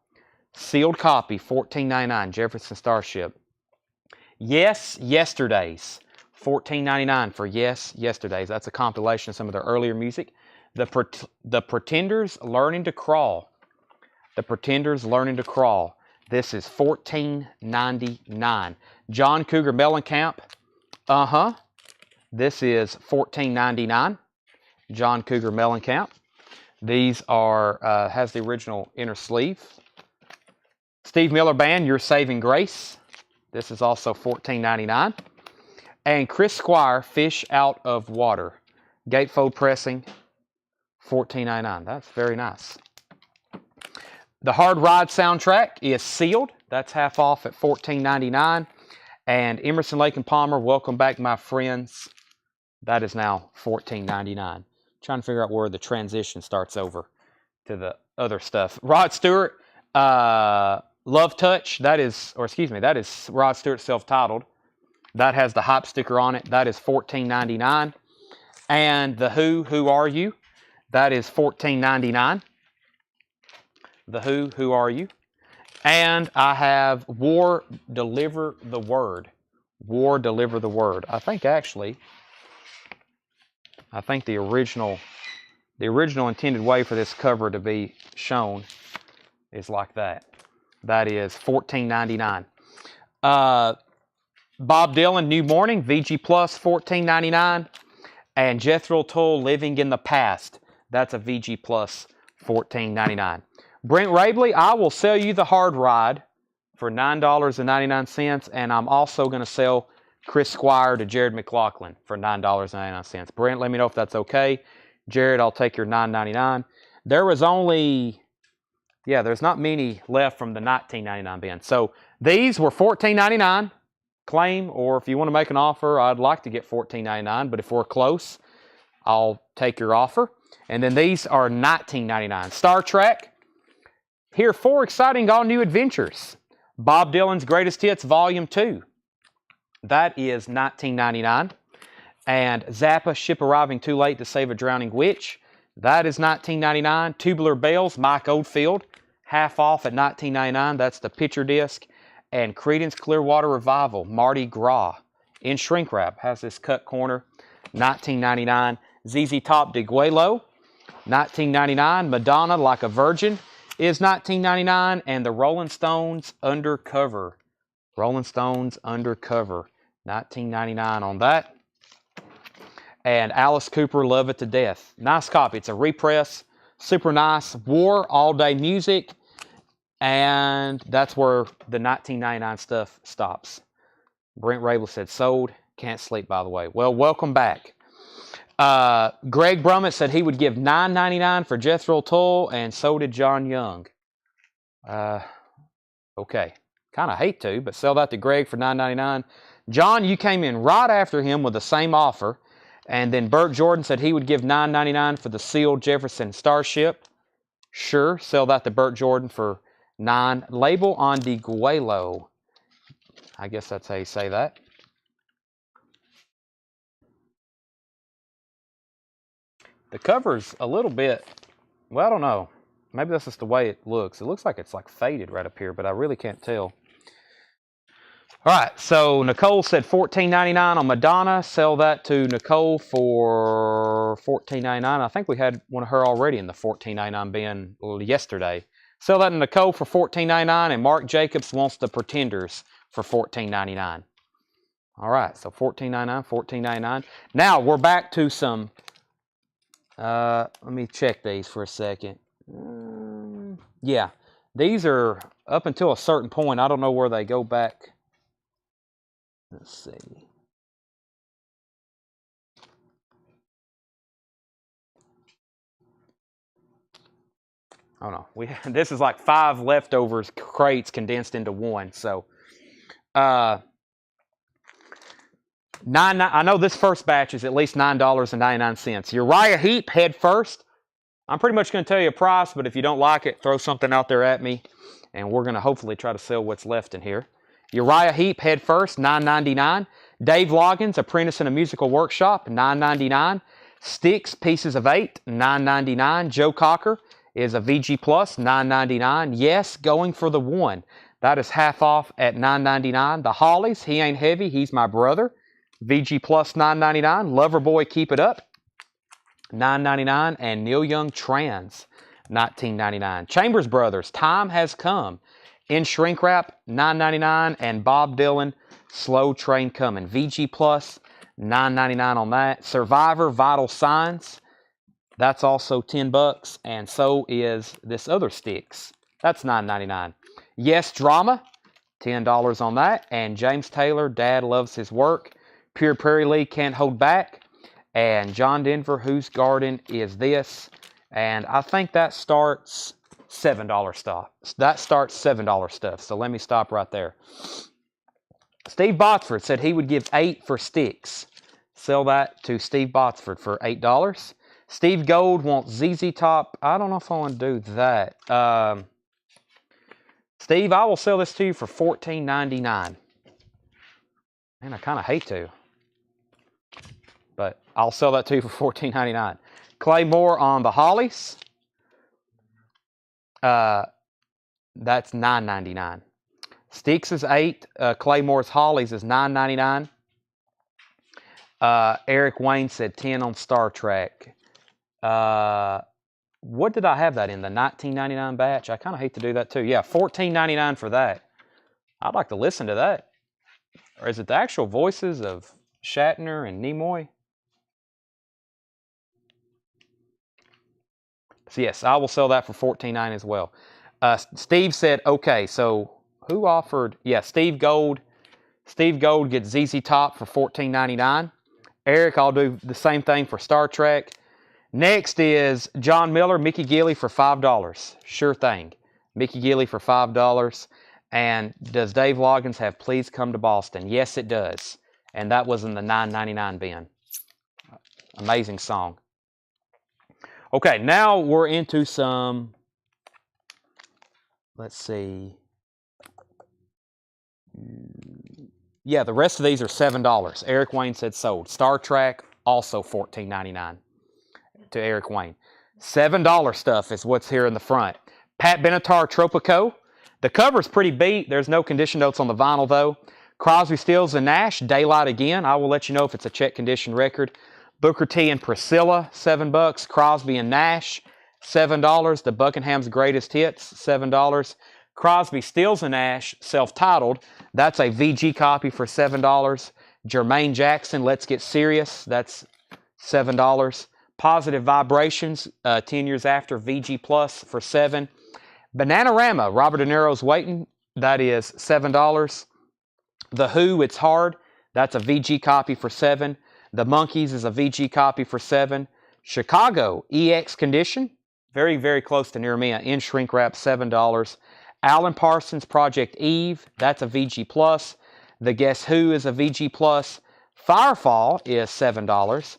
Sealed copy. $14.99. Jefferson Starship. Yes, Yesterdays. $14.99 for Yes, Yesterdays. That's a compilation of some of their earlier music. The Pretenders Learning to Crawl. The Pretenders Learning to Crawl. This is $14.99. John Cougar Mellencamp. This is $14.99. John Cougar Mellencamp. These are, has the original inner sleeve. Steve Miller Band, Your Saving Grace. This is also $14.99. And Chris Squire, Fish Out of Water. Gatefold pressing, $14.99. That's very nice. The Hard Ride soundtrack is sealed. That's half off at $14.99. And Emerson, Lake and Palmer, Welcome Back My Friends. That is now $14.99. Trying to figure out where the transition starts over to the other stuff. Rod Stewart, Love Touch. That is Rod Stewart self-titled. That has the hype sticker on it. That is $14.99. And The Who Are You? That is $14.99. The Who Are You? And I have War, Deliver the Word. War, Deliver the Word. I think the original intended way for this cover to be shown is like that. That is $14.99. Bob Dylan, New Morning, VG Plus, $14.99. And Jethro Tull, Living in the Past. That's a VG Plus, $14.99. Brent Rabley, I will sell you the Hard Ride for $9.99. And I'm also going to sell Chris Squire to Jared McLaughlin for $9.99. Brent, let me know if that's okay. Jared, I'll take your $9.99. There was only, there's not many left from the $19.99 bin. So these were $14.99. Claim, or if you want to make an offer, I'd like to get $14.99, but if we're close, I'll take your offer. And then these are $19.99. Star Trek. Here are 4 exciting all-new adventures. Bob Dylan's Greatest Hits Volume 2. That is $19.99. And Zappa, Ship Arriving Too Late to Save a Drowning Witch. That is $19.99. Tubular Bells, Mike Oldfield. Half off at $19.99. That's the picture disc. And Creedence Clearwater Revival, Mardi Gras. In shrink wrap. Has this cut corner. $19.99. ZZ Top, Diguelo. $19.99. Madonna, Like a Virgin, is $19.99. And the Rolling Stones, Undercover. Rolling Stones, Undercover. $19.99 on that. And Alice Cooper, Love It to Death. Nice copy. It's a repress. Super nice. War, All Day Music. And that's where the 1999 stuff stops. Brent Rabel said, sold. Can't sleep, by the way. Well, welcome back. Greg Brummett said he would give $9.99 for Jethro Tull, and so did John Young. Okay. Kind of hate to, but sell that to Greg for $9.99. John, you came in right after him with the same offer. And then Bert Jordan said he would give $9.99 for the sealed Jefferson Starship. Sure, sell that to Bert Jordan for $9. Label on Diguelo. I guess that's how you say that. The cover's a little bit, well, I don't know. Maybe that's just the way it looks. It looks like it's like faded right up here, but I really can't tell. All right, so Nicole said $14.99 on Madonna. Sell that to Nicole for $14.99. I think we had one of her already in the $14.99 bin yesterday. Sell that to Nicole for $14.99, and Mark Jacobs wants the Pretenders for $14.99. All right, so $14.99, $14.99. Now we're back to some. Let me check these for a second. Yeah, these are up until a certain point. I don't know where they go back. Let's see. Oh no, this is like 5 leftovers crates condensed into one. So, I know this first batch is at least $9.99. Uriah Heep, head first. I'm pretty much going to tell you a price, but if you don't like it, throw something out there at me, and we're going to hopefully try to sell what's left in here. Uriah Heep, head first, $9.99. Dave Loggins, Apprentice in a Musical Workshop, $9.99. Sticks, Pieces of 8, $9.99. Joe Cocker is a VG Plus, $9.99. Yes, going for the one. That is half off at $9.99. The Hollies, He Ain't Heavy, He's My Brother, VG Plus, $9.99. Loverboy, Keep It Up, $9.99. And Neil Young Trans, $19.99. Chambers Brothers, Time Has Come, in shrink wrap, $9.99. And Bob Dylan, Slow Train Coming, VG Plus, $9.99 on that. Survivor, Vital Signs, that's also $10, and so is this other Sticks. That's $9.99. Yes Drama, $10 on that. And James Taylor, Dad Loves His Work. Pure Prairie League, Can't Hold Back. And John Denver, Whose Garden Is This? And I think that starts $7 stuff. That starts $7 stuff. So let me stop right there. Steve Botsford said he would give $8 for Sticks. Sell that to Steve Botsford for $8. Steve Gold wants ZZ Top. I don't know if I want to do that. Steve, I will sell this to you for $14.99. Man, I kind of hate to, but I'll sell that to you for $14.99. Clay Moore on the Hollies. That's $9.99. Sticks is $8. Clay Moore's Hollies is $9.99. Eric Wayne said 10 on Star Trek. What did I have that in? The 1999 batch? I kind of hate to do that too. Yeah, $14.99 for that. I'd like to listen to that. Or is it the actual voices of Shatner and Nimoy? So yes, I will sell that for $14.99 as well. Steve said, okay, so who offered? Yeah, Steve Gold. Steve Gold gets ZZ Top for $14.99. Eric, I'll do the same thing for Star Trek. Next is John Miller, Mickey Gilley for $5. Sure thing. Mickey Gilley for $5. And does Dave Loggins have Please Come to Boston? Yes, it does. And that was in the $9.99 bin. Amazing song. Okay, now we're into some, let's see. Yeah, the rest of these are $7. Eric Wayne said sold. Star Trek, also $14.99 to Eric Wayne. $7 stuff is what's here in the front. Pat Benatar, Tropico. The cover's pretty beat. There's no condition notes on the vinyl, though. Crosby, Stills, and Nash, Daylight Again. I will let you know if it's a check condition record. Booker T and Priscilla, $7. Crosby and Nash, $7. The Buckingham's Greatest Hits, $7. Crosby, Stills, and Nash, self-titled. That's a VG copy for $7. Jermaine Jackson, Let's Get Serious. That's $7. Positive Vibrations, 10 years after, VG Plus for $7. Bananarama, Robert De Niro's Waiting, that is $7. The Who, It's Hard, that's a VG copy for $7. The Monkees is a VG copy for $7. Chicago, EX Condition, very, very close to near me, in shrink wrap, $7. Alan Parsons, Project Eve, that's a VG Plus. The Guess Who is a VG Plus. Firefall is $7.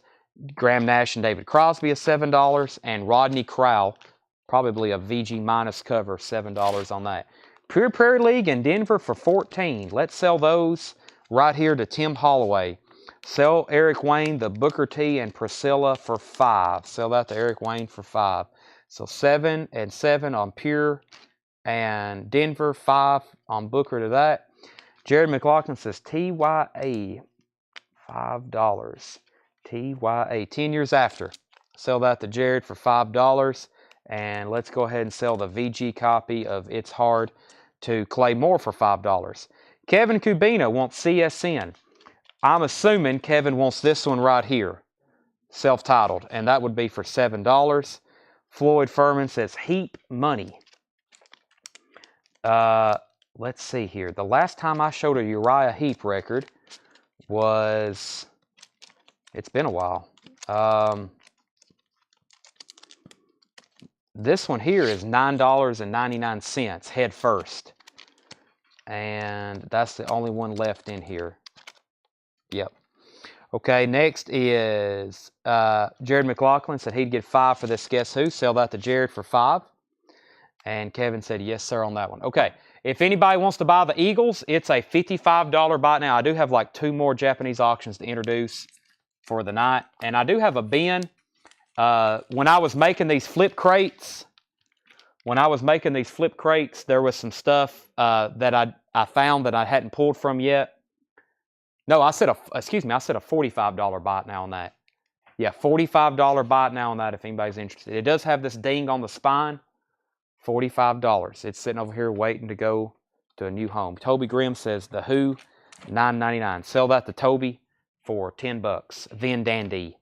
Graham Nash and David Crosby is $7. And Rodney Crowell, probably a VG minus cover, $7 on that. Pure Prairie League in Denver for $14. Let's sell those right here to Tim Holloway. Sell Eric Wayne, the Booker T, and Priscilla for $5. Sell that to Eric Wayne for $5. So 7 and 7 on Pure and Denver, 5 on Booker to that. Jared McLaughlin says TYA, $5. TYA, 10 years after. Sell that to Jared for $5. And let's go ahead and sell the VG copy of It's Hard to Clay Moore for $5. Kevin Kubina wants CSN. I'm assuming Kevin wants this one right here, self-titled, and that would be for $7. Floyd Furman says Heap Money. Let's see here. The last time I showed a Uriah Heep record was, it's been a while. This one here is $9.99 head first. And that's the only one left in here. Yep. Okay, next is Jared McLaughlin said he'd get 5 for this Guess Who. Sell that to Jared for 5. And Kevin said yes, sir, on that one. Okay, if anybody wants to buy the Eagles, it's a $55 buy now. I do have like 2 more Japanese auctions to introduce for the night. And I do have a bin. When I was making these flip crates, there was some stuff that I found that I hadn't pulled from yet. No, I said a $45 buy now on that. Yeah, $45 buy now on that if anybody's interested. It does have this ding on the spine. $45. It's sitting over here waiting to go to a new home. Toby Grimm says The Who, $9.99. Sell that to Toby for $10. Then Dandy.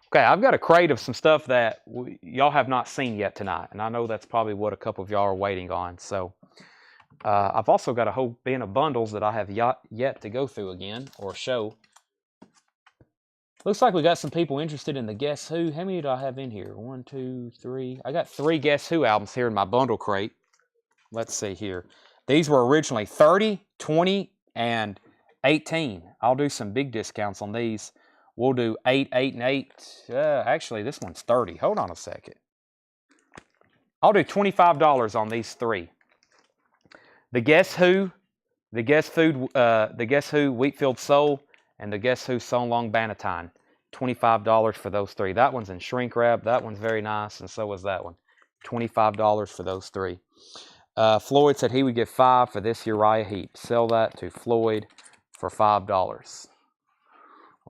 Okay, I've got a crate of some stuff that y'all have not seen yet tonight, and I know that's probably what a couple of y'all are waiting on. So I've also got a whole bin of bundles that I have yet to go through again or show. Looks like we got some people interested in the Guess Who. How many do I have in here? 1, 2, 3. I got 3 Guess Who albums here in my bundle crate. Let's see here. These were originally 30, 20, and 18. I'll do some big discounts on these. We'll do 8, 8, and 8. Actually, this one's 30. Hold on a second. I'll do $25 on these 3. The Guess Who, the Guess Who Wheatfield Soul, and the Guess Who Song Long Bannatyne. $25 for those 3. That one's in shrink wrap. That one's very nice, and so is that one. $25 for those 3. Floyd said he would get 5 for this Uriah Heep. Sell that to Floyd for $5.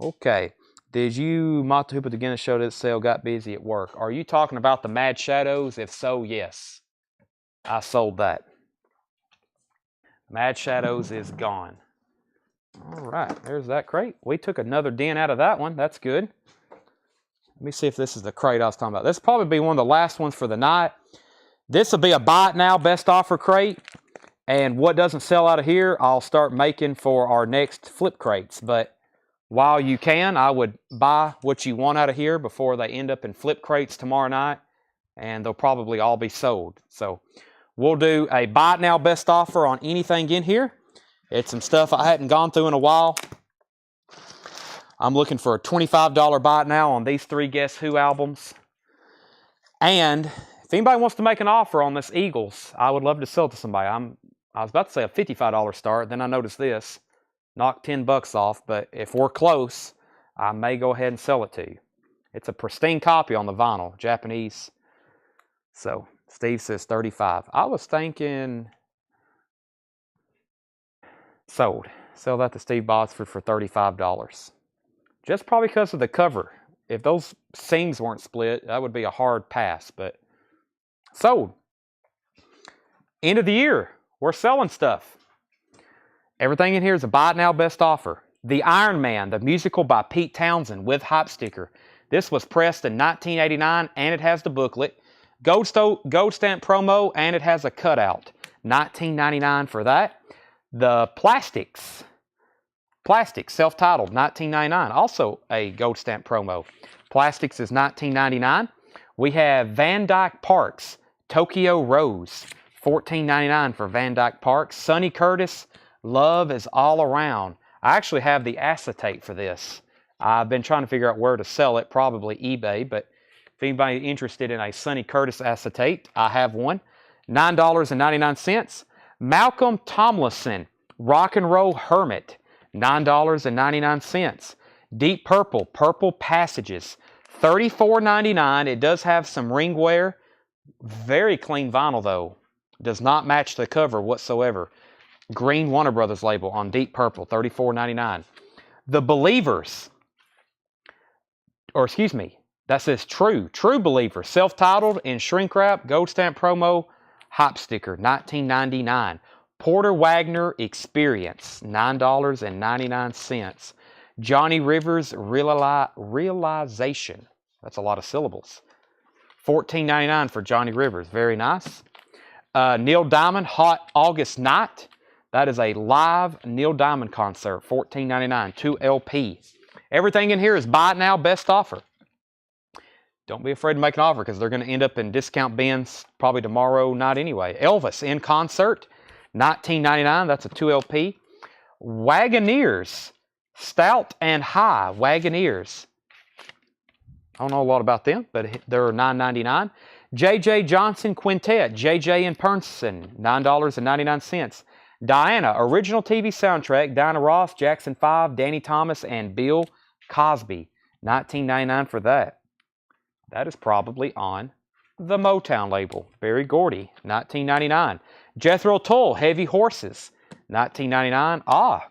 Okay. Did you, Mata Hoopa, again show that sale got busy at work? Are you talking about the Mad Shadows? If so, yes. I sold that. Mad Shadows is gone. All right, there's that crate. We took another dent out of that one. That's good. Let me see if this is the crate I was talking about. This will probably be one of the last ones for the night. This will be a buy it now best offer crate. And what doesn't sell out of here, I'll start making for our next flip crates. But while you can, I would buy what you want out of here before they end up in flip crates tomorrow night. And they'll probably all be sold. So we'll do a buy it now best offer on anything in here. It's some stuff I hadn't gone through in a while. I'm looking for a $25 buy it now on these 3 Guess Who albums. And if anybody wants to make an offer on this Eagles, I would love to sell it to somebody. I was about to say a $55 start, then I noticed this. Knock $10 off, but if we're close, I may go ahead and sell it to you. It's a pristine copy on the vinyl, Japanese. So Steve says 35. I was thinking sold. Sell that to Steve Botsford for $35. Just probably because of the cover. If those seams weren't split, that would be a hard pass, but sold. End of the year. We're selling stuff. Everything in here is a buy it now best offer. The Iron Man, the musical by Pete Townsend with hype sticker. This was pressed in 1989 and it has the booklet. Gold stamp promo and it has a cutout. $19.99 for that. The Plastics, self-titled, $19.99. Also a gold stamp promo. Plastics is $19.99. We have Van Dyke Parks, Tokyo Rose, $14.99 for Van Dyke Parks. Sonny Curtis, Love is All Around. I actually have the acetate for this. I've been trying to figure out where to sell it, probably eBay, but if anybody's interested in a Sonny Curtis acetate, I have one. $9.99. Malcolm Tomlinson, Rock and Roll Hermit, $9.99. Deep Purple, Purple Passages, $34.99. It does have some ring wear. Very clean vinyl, though. Does not match the cover whatsoever. Green Warner Brothers label on Deep Purple, $34.99. The Believers, or excuse me, that says True Believer, self-titled in shrink wrap, gold stamp promo, hype sticker, $19.99. Porter Wagner Experience, $9.99. Johnny Rivers Realization, that's a lot of syllables, $14.99 for Johnny Rivers, very nice. Neil Diamond Hot August Night, that is a live Neil Diamond concert, $14.99, 2 LP. Everything in here is buy it now, best offer. Don't be afraid to make an offer because they're going to end up in discount bins probably tomorrow night anyway. Elvis in concert, $19.99. That's a 2 LP. Wagoneers, Stout and High Wagoneers. I don't know a lot about them, but they're $9.99. J.J. Johnson Quintet, J.J. and Person, $9.99. Diana, original TV soundtrack, Diana Ross, Jackson 5, Danny Thomas, and Bill Cosby, $19.99 for that. That is probably on the Motown label. Berry Gordy, $19.99. Jethro Tull, Heavy Horses, $19.99.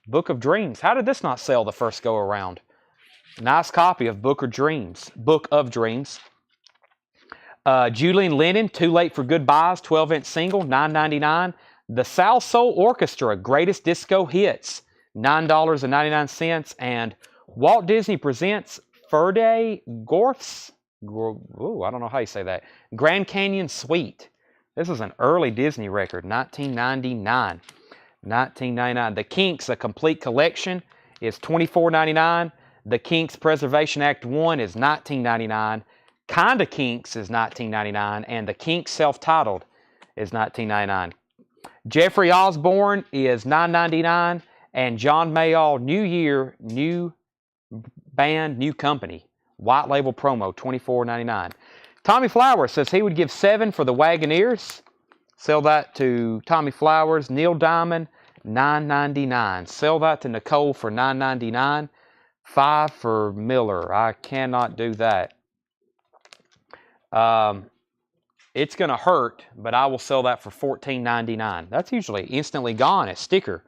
Book of Dreams. How did this not sell the first go around? Nice copy of Book of Dreams. Julian Lennon, Too Late for Goodbyes, 12-inch single, $9.99. The South Soul Orchestra, Greatest Disco Hits, $9.99. And Walt Disney Presents Ferdy Gorf's, I don't know how you say that, Grand Canyon Suite. This is an early Disney record, $19.99. The Kinks, A Complete Collection, is $24.99. The Kinks Preservation Act 1 is $19.99. Kinda Kinks is $19.99. And the Kinks Self-Titled is $19.99. Jeffrey Osborne is $9.99. And John Mayall, New Year, New Band, New Company. White label promo, $24.99. Tommy Flowers says he would give 7 for the Wagoneers. Sell that to Tommy Flowers. Neil Diamond, $9.99. Sell that to Nicole for $9.99. 5 for Miller. I cannot do that. It's going to hurt, but I will sell that for $14.99. That's usually instantly gone as sticker.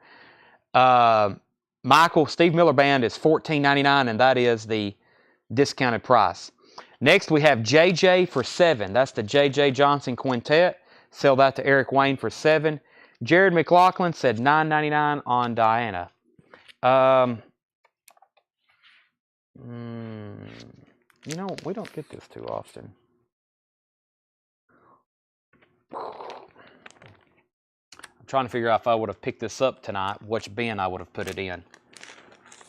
Michael, Steve Miller Band is $14.99, and that is the discounted price. Next, we have JJ for 7. That's the JJ Johnson Quintet. Sell that to Eric Wayne for 7. Jared McLaughlin said $9.99 on Diana. You know, we don't get this too often. I'm trying to figure out if I would have picked this up tonight, which bin I would have put it in.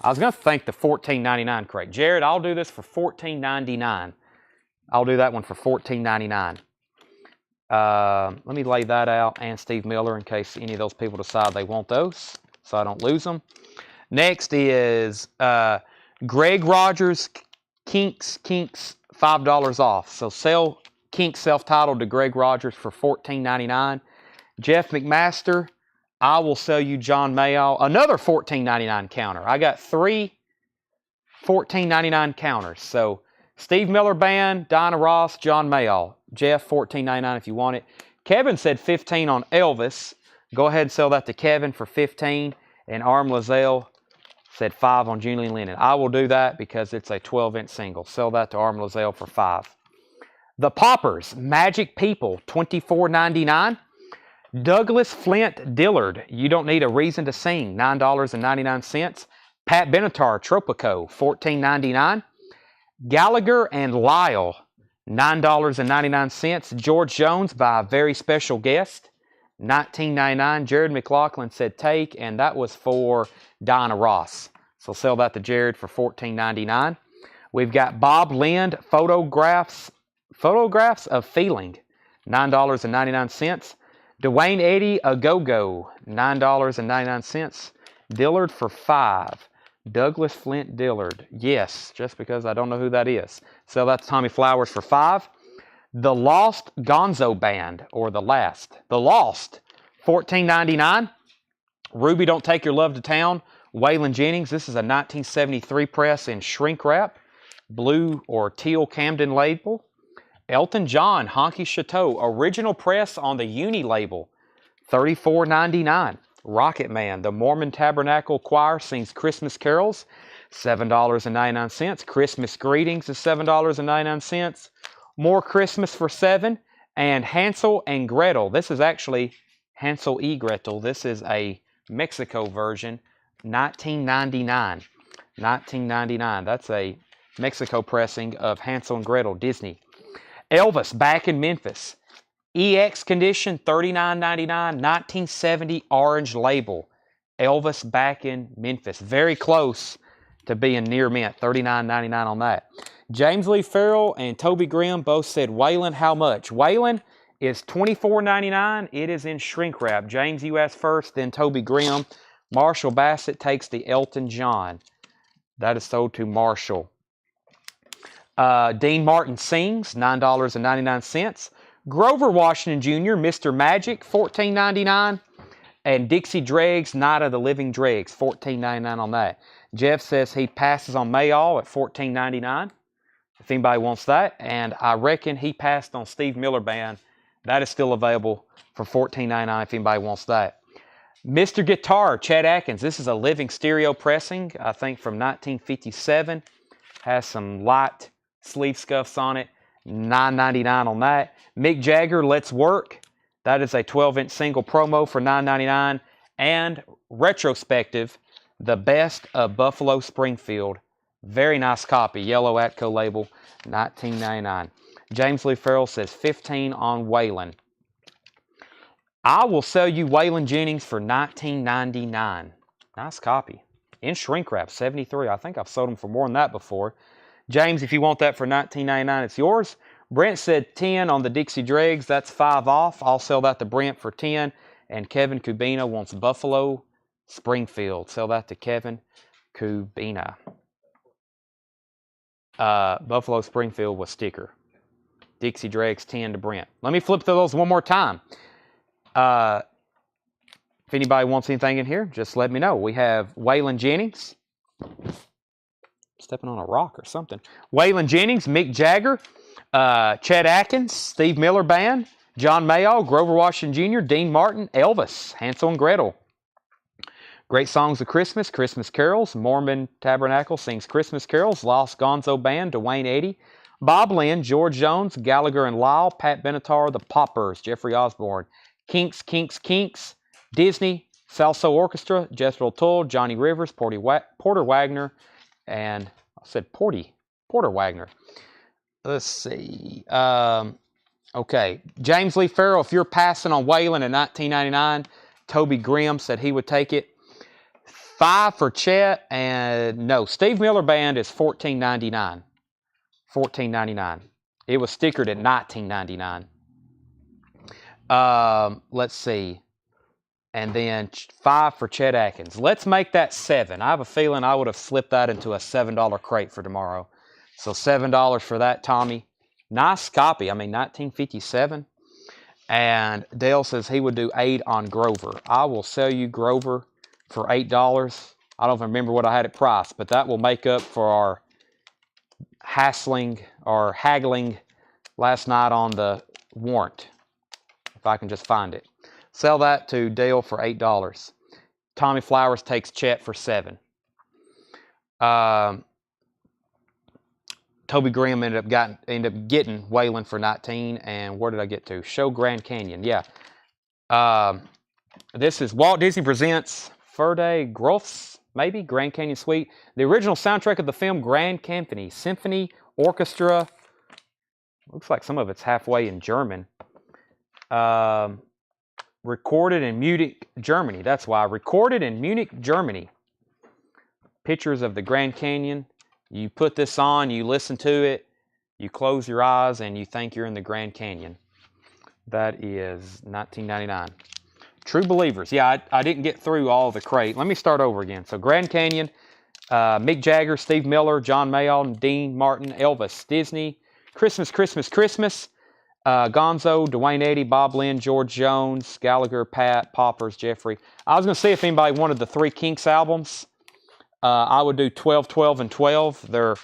I was going to thank the $14.99 crate. Jared, I'll do this for $14.99. I'll do that one for $14.99. Let me lay that out, and Steve Miller, in case any of those people decide they want those, so I don't lose them. Next is Greg Rogers, Kinks, $5 off. So sell Kinks self-titled to Greg Rogers for $14.99. Jeff McMaster, I will sell you John Mayall, another $14.99 counter. I got 3 $14.99 counters. So Steve Miller Band, Diana Ross, John Mayall. Jeff, $14.99 if you want it. Kevin said $15 on Elvis. Go ahead and sell that to Kevin for $15. And Arm Lazelle said $5 on Julian Lennon. I will do that because it's a 12-inch single. Sell that to Arm Lazelle for $5. The Poppers, Magic People, $24.99. Douglas Flint Dillard, You Don't Need a Reason to Sing, $9.99. Pat Benatar, Tropico, $14.99. Gallagher and Lyle, $9.99. George Jones by a very special guest, $19.99. Jared McLaughlin said take, and that was for Diana Ross. So sell that to Jared for $14.99. We've got Bob Lind, photographs of feeling, $9.99. Dwayne Eddy, a go-go, $9.99. Dillard for $5. Douglas Flint Dillard. Yes, just because I don't know who that is. Sell that to Tommy Flowers for $5. The Lost Gonzo Band, or The Last. The Lost, $14.99. Ruby Don't Take Your Love to Town, Waylon Jennings. This is a 1973 press in shrink wrap, blue or teal Camden label. Elton John, Honky Chateau, original press on the Uni label, $34.99. Rocket Man, the Mormon Tabernacle Choir sings Christmas carols, $7.99. Christmas Greetings is $7.99. More Christmas for $7. And Hansel and Gretel. This is actually Hansel y Gretel. This is a Mexico version, $19.99. $19.99. That's a Mexico pressing of Hansel and Gretel, Disney. Elvis, Back in Memphis. EX condition, $39.99, 1970 orange label. Elvis Back in Memphis. Very close to being near mint, $39.99 on that. James Lee Farrell and Toby Grimm both said, Waylon, how much? Waylon is $24.99. It is in shrink wrap. James, you asked first, then Toby Grimm. Marshall Bassett takes the Elton John. That is sold to Marshall. Dean Martin Sings, $9.99. Grover Washington Jr., Mr. Magic, $14.99. And Dixie Dregs, Night of the Living Dregs, $14.99 on that. Jeff says he passes on Mayall at $14.99, if anybody wants that. And I reckon he passed on Steve Miller Band. That is still available for $14.99 if anybody wants that. Mr. Guitar, Chad Atkins. This is a living stereo pressing, I think from 1957. Has some light sleeve scuffs on it. $9.99 on that. Mick Jagger, Let's Work. That is a 12-inch single promo for $9.99. And retrospective, The Best of Buffalo Springfield. Very nice copy. Yellow Atco label, $19.99. James Lee Farrell says $15 on Waylon. I will sell you Waylon Jennings for $19.99. Nice copy. In shrink wrap, 73. I think I've sold them for more than that before. James, if you want that for $19.99, it's yours. Brent said 10 on the Dixie Dregs. That's 5 off. I'll sell that to Brent for 10. And Kevin Kubina wants Buffalo Springfield. Sell that to Kevin Kubina. Buffalo Springfield with sticker. Dixie Dregs 10 to Brent. Let me flip through those one more time. If anybody wants anything in here, just let me know. We have Waylon Jennings. Stepping on a rock or something. Waylon Jennings, Mick Jagger, Chad Atkins, Steve Miller Band, John Mayall, Grover Washington Jr., Dean Martin, Elvis, Hansel and Gretel. Great Songs of Christmas, Christmas Carols, Mormon Tabernacle sings Christmas Carols, Lost Gonzo Band, Dwayne Eddy, Bob Lind, George Jones, Gallagher and Lyle, Pat Benatar, The Poppers, Jeffrey Osborne, Kinks, Disney, Salso Orchestra, Jethro Tull, Johnny Rivers, Porter Wagner, and I said Porter Wagner. Let's see. Okay. James Lee Farrell, if you're passing on Waylon in $19.99, Toby Grimm said he would take it. 5 for Chet, and no, Steve Miller Band is $14.99. $14.99. It was stickered at $19.99. Let's see. And then 5 for Chet Atkins. Let's make that 7. I have a feeling I would have slipped that into a $7 crate for tomorrow. So $7 for that, Tommy. Nice copy. I mean, 1957. And Dale says he would do 8 on Grover. I will sell you Grover for $8. I don't remember what I had it priced, but that will make up for our haggling last night on the warrant. If I can just find it. Sell that to Dale for $8. Tommy Flowers takes Chet for $7. Toby Grimm ended up getting Waylon for $19. And where did I get to? Show Grand Canyon. Yeah. This is Walt Disney Presents Ferde Growths. maybe, Grand Canyon Suite. The original soundtrack of the film, Grand Canyon Symphony Orchestra. Looks like some of it's halfway in German. Recorded in Munich, Germany. That's why. Recorded in Munich, Germany. Pictures of the Grand Canyon. You put this on, you listen to it, you close your eyes, and you think you're in the Grand Canyon. That is 1999. True Believers. Yeah, I didn't get through all the crate. Let me start over again. So Grand Canyon, Mick Jagger, Steve Miller, John Mayall, Dean Martin, Elvis, Disney, Christmas, Christmas, Christmas, Gonzo, Dwayne Eddy, Bob Lynn, George Jones, Gallagher, Pat, Poppers, Jeffrey. I was going to see if anybody wanted the 3 Kinks albums. I would do 12, 12, and 12. They're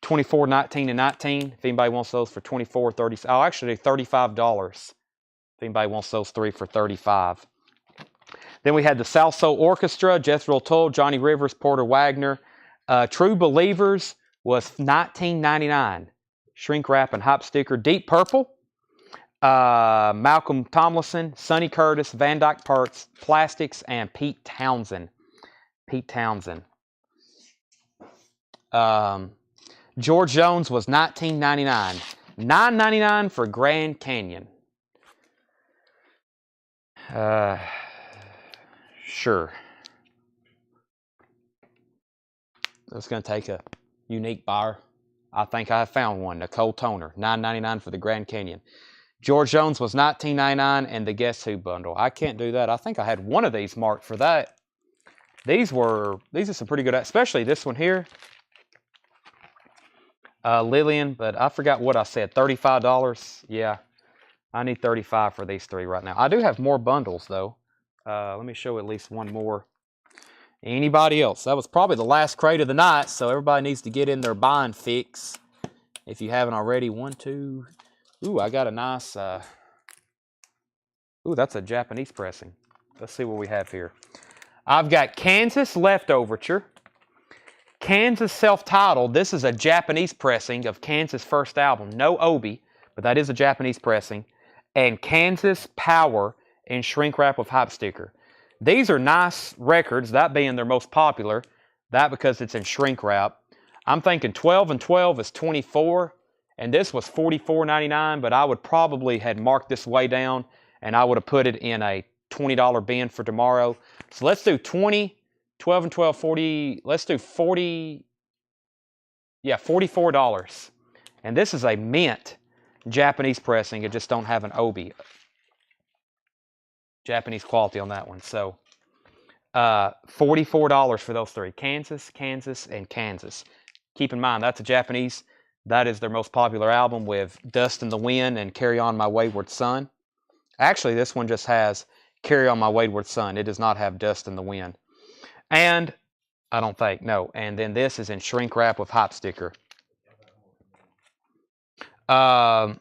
24, 19, and 19. If anybody wants those for 24, 30, I'll actually do $35. If anybody wants those 3 for $35. Then we had the South Soul Orchestra, Jethro Tull, Johnny Rivers, Porter Wagner. True Believers was $19.99. Shrink wrap and hop sticker. Deep Purple, Malcolm Tomlinson, Sonny Curtis, Van Dyke Parks, Plastics, and Pete Townsend. Pete Townsend. George Jones was $19.99. $9.99 for Grand Canyon. Sure. It's going to take a unique buyer. I think I have found one. Nicole Toner, $9.99 for the Grand Canyon. George Jones was $19.99 and the Guess Who bundle. I can't do that. I think I had one of these marked for that. These are some pretty good, especially this one here. Lillian, but I forgot what I said. $35. Yeah, I need $35 for these 3 right now. I do have more bundles though. Let me show at least one more. Anybody else? That was probably the last crate of the night, so everybody needs to get in their buying fix. If you haven't already. 1, 2. Ooh, I got a nice. Ooh, that's a Japanese pressing. Let's see what we have here. I've got Kansas Leftoverture. Kansas self-titled. This is a Japanese pressing of Kansas' first album. No Obi, but that is a Japanese pressing. And Kansas Power in shrink wrap with hop sticker. These are nice records, that being their most popular. That because it's in shrink wrap. I'm thinking 12 and 12 is 24. And this was $44.99, but I would probably had marked this way down and I would have put it in a $20 bin for tomorrow. So let's do 20, 12 and 12, 40. Let's do 40. Yeah, $44. And this is a mint Japanese pressing. It just don't have an Obi. Japanese quality on that one. So $44 for those 3. Kansas, Kansas, and Kansas. Keep in mind, that's a Japanese. That is their most popular album with Dust in the Wind and Carry On My Wayward Son. Actually, this one just has Carry On My Wayward Son. It does not have Dust in the Wind. And, I don't think, no. And then this is in shrink wrap with hop sticker. First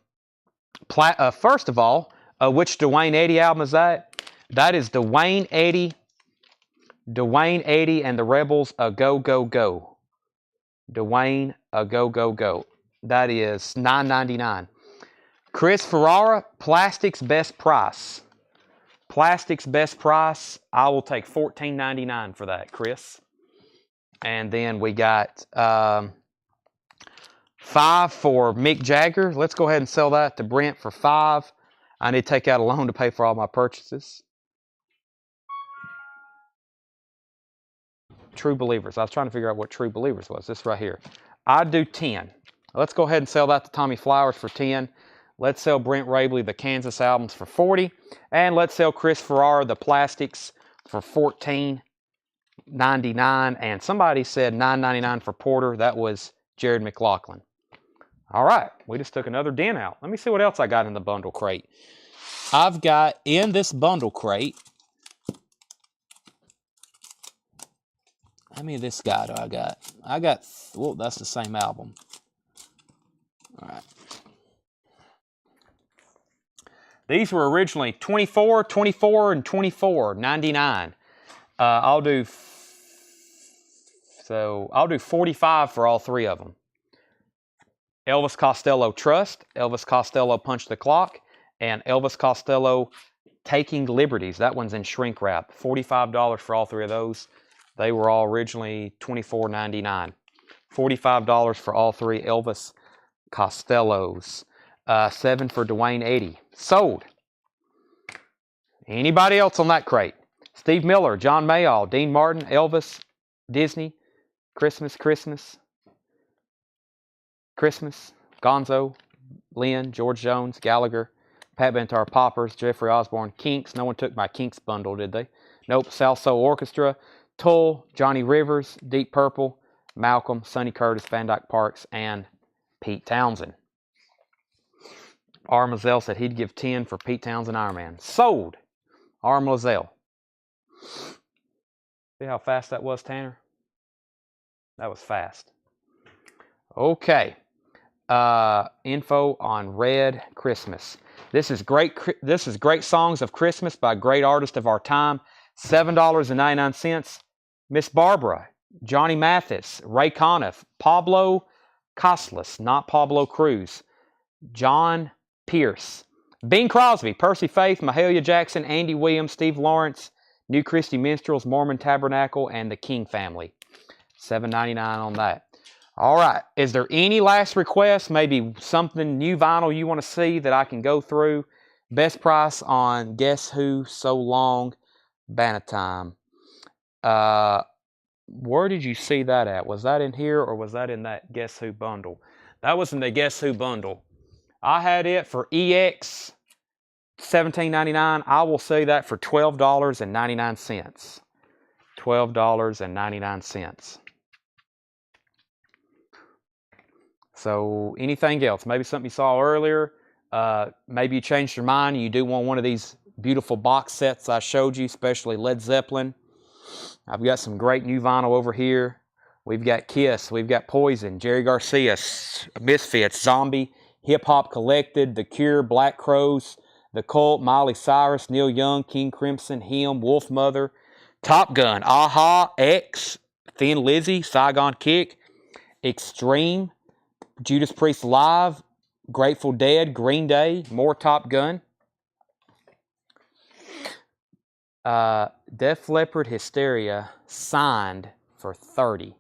of all, which Dwayne Eddy album is that? That is Dwayne Eddy and the Rebels, A Go Go Go. Dwayne, A Go Go Go. That is $9.99. Chris Ferrara, Plastic's Best Price. Plastic's Best Price. I will take $14.99 for that, Chris. And then we got $5 for Mick Jagger. Let's go ahead and sell that to Brent for $5. I need to take out a loan to pay for all my purchases. True Believers. I was trying to figure out what True Believers was. This right here. I'd do 10. Let's go ahead and sell that to Tommy Flowers for 10. Let's sell Brent Rabley the Kansas albums for 40. And let's sell Chris Ferrara the Plastics for $14.99. And somebody said $9.99 for Porter. That was Jared McLaughlin. All right. We just took another den out. Let me see what else I got in the bundle crate. I've got in this bundle crate. How many of this guy do I got? Well, that's the same album. All right. These were originally 24, 24, and 24, 99. I'll do 45 for all 3 of them. Elvis Costello Trust, Elvis Costello Punch the Clock, and Elvis Costello Taking Liberties. That one's in shrink wrap. $45 for all 3 of those. They were all originally $24.99. $45 for all three Elvis Costellos. 7 for Dwayne Eddy. Sold. Anybody else on that crate? Steve Miller, John Mayall, Dean Martin, Elvis, Disney, Christmas, Gonzo, Lynn, George Jones, Gallagher, Pat Benatar, Poppers, Jeffrey Osborne, Kinks. No one took my Kinks bundle, did they? Nope. South Soul Orchestra, Tull, Johnny Rivers, Deep Purple, Malcolm, Sonny Curtis, Van Dyke Parks, and Pete Townsend. R. Mazel said he'd give 10 for Pete Townsend Iron Man. Sold. R. Mazel. See how fast that was, Tanner? That was fast. Okay. Info on Red Christmas. This is great songs of Christmas by great artists of our time. $7.99. Miss Barbara, Johnny Mathis, Ray Conniff, Pablo Costas, not Pablo Cruz, John Pierce, Bing Crosby, Percy Faith, Mahalia Jackson, Andy Williams, Steve Lawrence, New Christy Minstrels, Mormon Tabernacle, and the King Family. $7.99 on that. All right. Is there any last requests? Maybe something new vinyl you want to see that I can go through? Best price on Guess Who, So Long, Bannatyne. Where did you see that at? Was that in here or was that in that Guess Who bundle? That was in the Guess Who bundle. I had it for EX $17.99. I will say that for $12.99. $12.99. So anything else? Maybe something you saw earlier. Maybe you changed your mind and you do want one of these beautiful box sets I showed you, especially Led Zeppelin. I've got some great new vinyl over here. We've got Kiss, we've got Poison, Jerry Garcia, Misfits, Zombie, Hip Hop Collected, The Cure, Black Crowes, The Cult, Miley Cyrus, Neil Young, King Crimson, Him, Wolf Mother, Top Gun, Aha, X, Thin Lizzy, Saigon Kick, Extreme, Judas Priest Live, Grateful Dead, Green Day, more Top Gun. Def Leppard Hysteria signed for $30.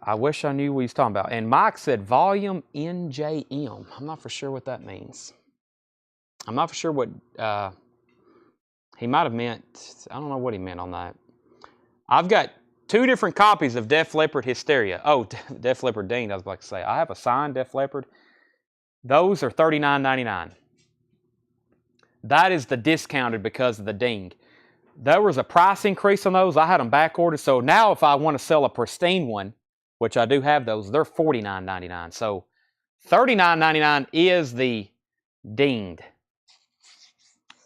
I wish I knew what he was talking about. And Mike said volume NJM. I'm not for sure what that means. I'm not for sure what he might have meant. I don't know what he meant on that. I've got 2 different copies of Def Leppard Hysteria. Oh, Def Leppard Dean, I was about to say. I have a signed Def Leppard. Those are $39.99. That is the discounted because of the ding. There was a price increase on those. I had them back ordered. So now if I want to sell a pristine one, which I do have those, they're $49.99. So $39.99 is the dinged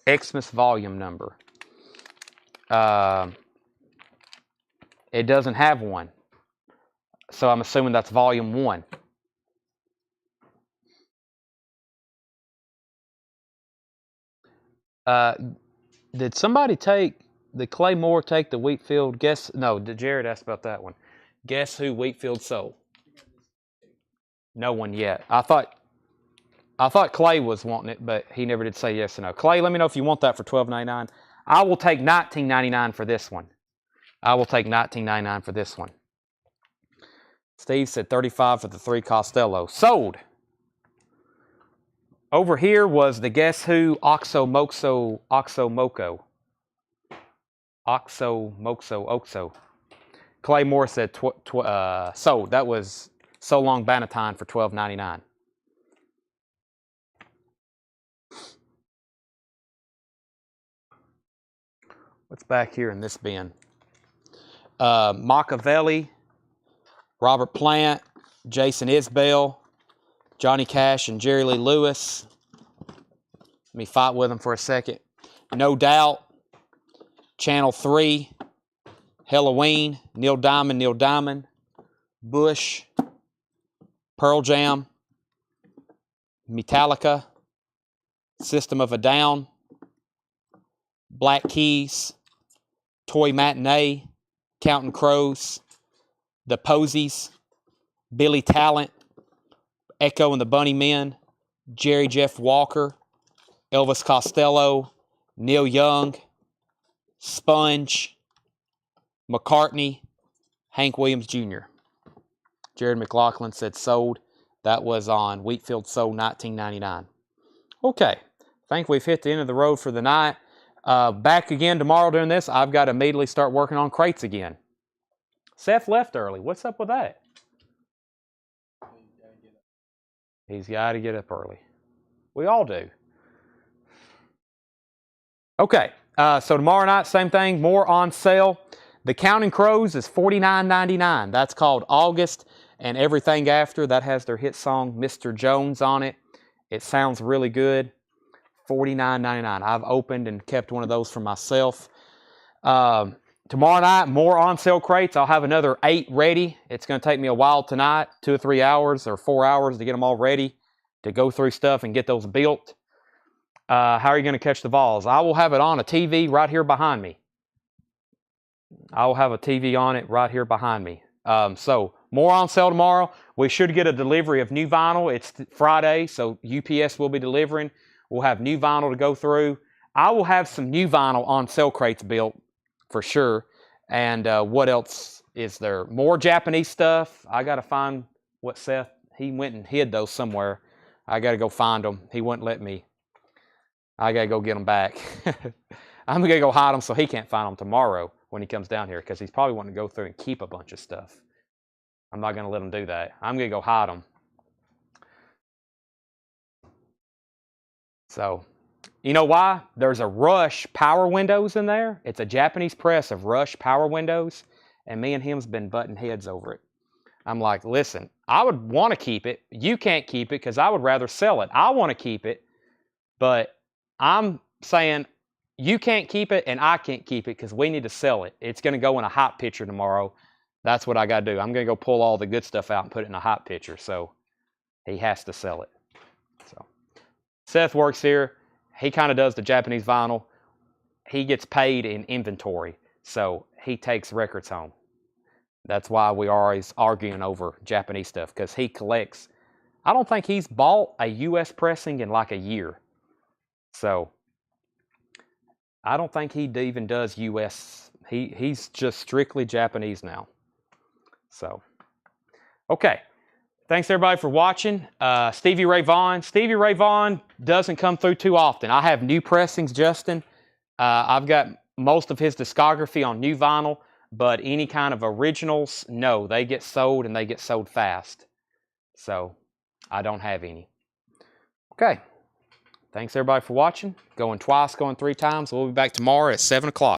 Xmas volume number. It doesn't have one. So I'm assuming that's volume 1. Did somebody did Clay Moore take the Wheatfield? No, Jared asked about that one. Guess Who Wheatfield sold? No one yet. I thought Clay was wanting it, but he never did say yes or no. Clay, let me know if you want that for $12.99. I will take $19.99 for this one. I will take $19.99 for this one. Steve said $35 for the 3 Costello. Sold. Over here was the Guess Who Oxo Moko. Clay Moore said sold. That was So Long Bannatyne for $12.99. What's back here in this bin? Machiavelli, Robert Plant, Jason Isbell, Johnny Cash and Jerry Lee Lewis. Let me fight with them for a second. No Doubt, Channel 3, Halloween, Neil Diamond, Bush, Pearl Jam, Metallica, System of a Down, Black Keys, Toy Matinee, Counting Crows, The Posies, Billy Talent, Echo and the Bunnymen, Jerry Jeff Walker, Elvis Costello, Neil Young, Sponge, McCartney, Hank Williams Jr. Jared McLaughlin said sold. That was on Wheatfield Sold 1999. Okay, I think we've hit the end of the road for the night. Back again tomorrow during this. I've got to immediately start working on crates again. Seth left early. What's up with that? He's got to get up early. We all do. Okay, so tomorrow night, same thing, more on sale. The Counting Crows is $49.99. That's called August, and everything after that has their hit song Mr. Jones on it. It sounds really good. $49.99. I've opened and kept one of those for myself. Tomorrow night, more on sale crates. I'll have another 8 ready. It's going to take me a while tonight, 2 or 3 hours or 4 hours to get them all ready, to go through stuff and get those built. How are you going to catch the Vols? I will have it on a TV right here behind me. I will have a TV on it right here behind me. So more on sale tomorrow. We should get a delivery of new vinyl. It's Friday, so UPS will be delivering. We'll have new vinyl to go through. I will have some new vinyl on sale crates built for sure. And what else is there? More Japanese stuff. I got to find what Seth, he went and hid those somewhere. I got to go find them. He wouldn't let me. I got to go get them back. I'm going to go hide them so he can't find them tomorrow when he comes down here, because he's probably wanting to go through and keep a bunch of stuff. I'm not going to let him do that. I'm going to go hide them. So, you know why? There's a Rush power windows in there. It's a Japanese press of Rush power windows, and me and him's been butting heads over it. I'm like, listen, I would want to keep it. You can't keep it because I would rather sell it. I want to keep it, but I'm saying you can't keep it and I can't keep it because we need to sell it. It's going to go in a hot picture tomorrow. That's what I got to do. I'm going to go pull all the good stuff out and put it in a hot picture. So he has to sell it. So Seth works here. He kind of does the Japanese vinyl. He gets paid in inventory. So he takes records home. That's why we are always arguing over Japanese stuff, because he collects. I don't think he's bought a U.S. pressing in like a year. So I don't think he even does U.S. He's just strictly Japanese now. So, okay. Thanks, everybody, for watching. Stevie Ray Vaughan. Stevie Ray Vaughan doesn't come through too often. I have new pressings, Justin. I've got most of his discography on new vinyl, but any kind of originals, no. They get sold, and they get sold fast. So, I don't have any. Okay. Thanks, everybody, for watching. Going twice, going 3 times. We'll be back tomorrow at 7 o'clock.